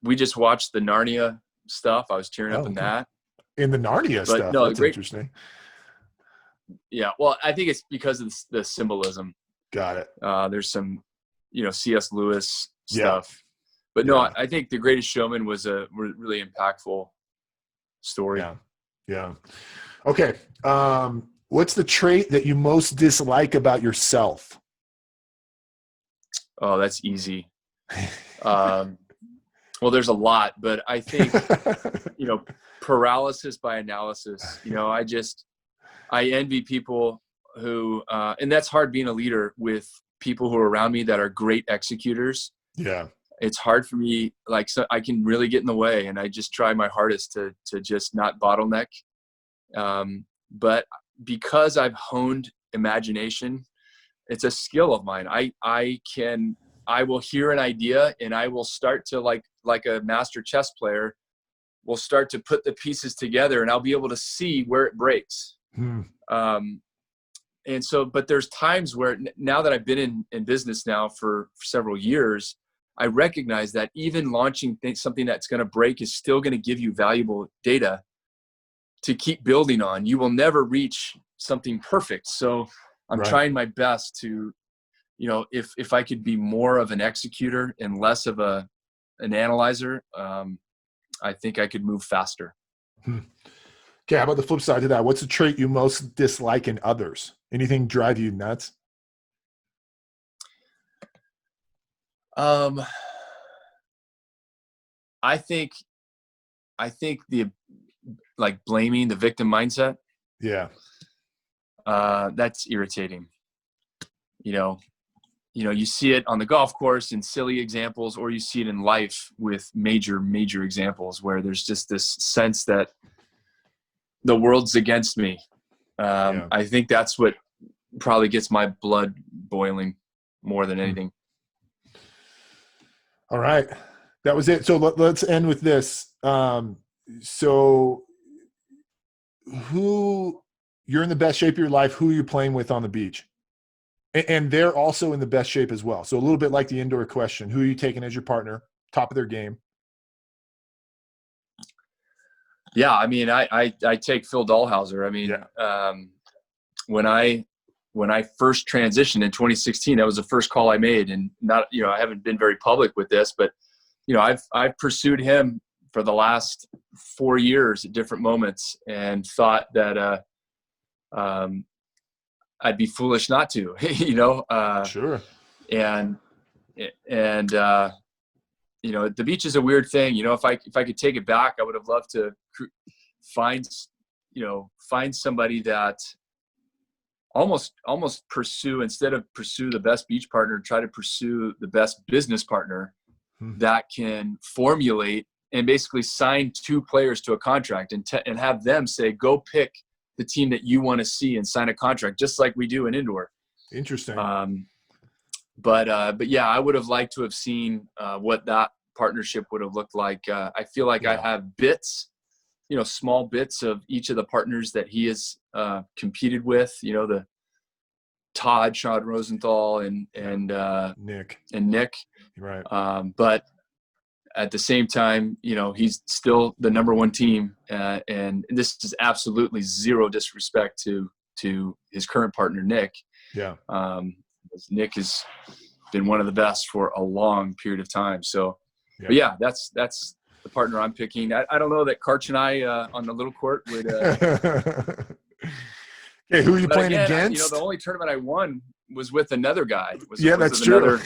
We just watched the Narnia stuff. I was tearing up in that. In the Narnia stuff. No, that's interesting. Yeah. Well, I think it's because of the symbolism. Got it. There's some, C.S. Lewis stuff, but no, I think The Greatest Showman was a really impactful story. Yeah. Yeah. Okay. What's the trait that you most dislike about yourself? Oh, that's easy. Well, there's a lot, but I think, paralysis by analysis. I envy people who, and that's hard being a leader with people who are around me that are great executors. Yeah. It's hard for me. So I can really get in the way, and I just try my hardest to just not bottleneck. But because I've honed imagination, it's a skill of mine. I will hear an idea, and I will start to like a master chess player will start to put the pieces together, and I'll be able to see where it breaks. And so, but there's times where, now that I've been in business now for several years, I recognize that even launching something that's going to break is still going to give you valuable data to keep building on. You will never reach something perfect. So I'm trying my best to, if I could be more of an executor and less of an analyzer, I think I could move faster. Okay, how about the flip side to that? What's the trait you most dislike in others? Anything drive you nuts? I think the blaming, the victim mindset. Yeah. That's irritating. You see it on the golf course in silly examples, or you see it in life with major examples where there's just this sense that the world's against me. I think that's what probably gets my blood boiling more than anything. All right. That was it. So let's end with this. So you're in the best shape of your life, who are you playing with on the beach? And they're also in the best shape as well. So a little bit like the indoor question, who are you taking as your partner, top of their game? Yeah. I mean, I take Phil Dahlhauser. I mean, when I first transitioned in 2016, that was the first call I made, and not, I haven't been very public with this, but I've pursued him for the last 4 years at different moments, and thought that, I'd be foolish not to, Sure. And the beach is a weird thing. If I could take it back, I would have loved to find somebody that almost pursue, instead of pursue the best beach partner, try to pursue the best business partner that can formulate and basically sign 2 players to a contract, and have them say, go pick the team that you want to see and sign a contract, just like we do in indoor. Interesting. But yeah, I would have liked to have seen what that partnership would have looked like. I feel like I Yeah. have bits, small bits of each of the partners that he has competed with, the Todd, Sean Rosenthal, and Nick. Right. Right. But at the same time, he's still the number one team. And this is absolutely zero disrespect to his current partner, Nick. Yeah. Nick has been one of the best for a long period of time. So, Yeah. but yeah, that's the partner I'm picking. I don't know that Karch and I on the little court would. Okay, who are you playing again, against? The only tournament I won was with another guy. That's true.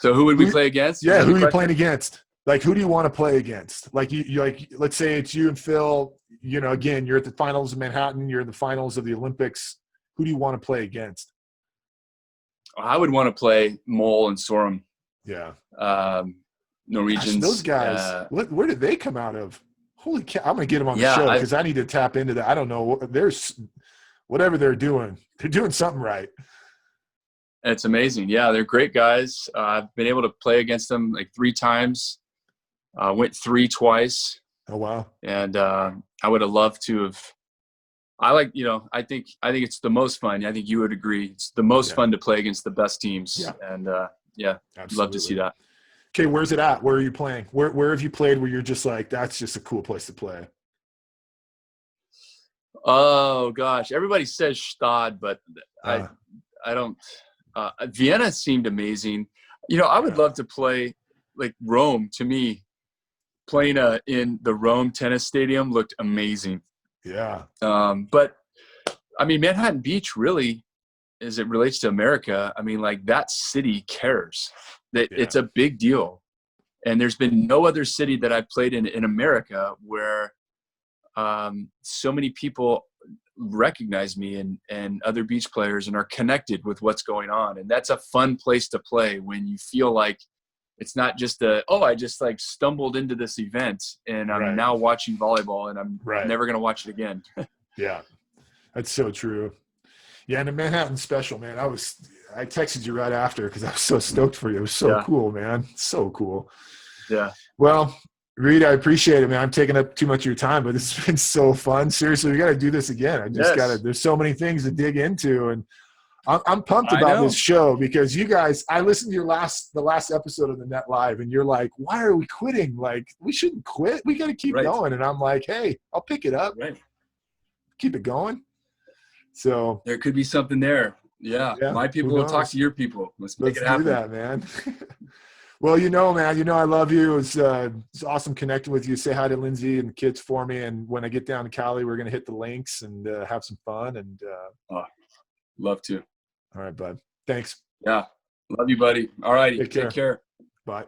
So who would we play against? Yeah, who are you playing against? Like, who do you want to play against? Like, you like, let's say it's you and Phil. Again, you're at the finals of Manhattan. You're in the finals of the Olympics. Who do you want to play against? I would want to play Mole and Sorum. Yeah. Norwegians. Gosh, those guys, where did they come out of? Holy cow. I'm going to get them on the show because I need to tap into that. I don't know. There's whatever they're doing something right. It's amazing. Yeah, they're great guys. I've been able to play against them like 3 times. Went 3 twice. Oh, wow. And I would have loved to have. I think it's the most fun. I think you would agree. It's the most fun to play against the best teams. Yeah. And I'd love to see that. Okay, where's it at? Where are you playing? Where have you played where you're just like, that's just a cool place to play? Oh gosh, everybody says Stade, but I don't. Vienna seemed amazing. I would love to play like Rome. To me, playing in the Rome tennis stadium looked amazing. Yeah. But I mean, Manhattan Beach really, as it relates to America, I mean, like that city cares. That it's a big deal. And there's been no other city that I've played in America where so many people recognize me and other beach players and are connected with what's going on. And that's a fun place to play when you feel like it's not just I just like stumbled into this event and I'm now watching volleyball and I'm never going to watch it again. Yeah, that's so true. Yeah, and the Manhattan special, man. I texted you right after because I was so stoked for you. It was so cool, man. So cool. Yeah. Well, Reid, I appreciate it, man. I'm taking up too much of your time, but it's been so fun. Seriously, we got to do this again. I just got to. There's so many things to dig into, and I'm pumped about this show because you guys. I listened to the last episode of the Net Live, and you're like, "Why are we quitting? Like, we shouldn't quit. We got to keep going." And I'm like, "Hey, I'll pick it up. Keep it going." So there could be something there. Yeah. My people will talk to your people. Let's make it happen. Do that, man. Well, man, I love you. It's awesome connecting with you. Say hi to Lindsay and the kids for me. And when I get down to Cali, we're going to hit the links and have some fun. And love to. All right, bud. Thanks. Yeah. Love you, buddy. All righty. Take care. Bye.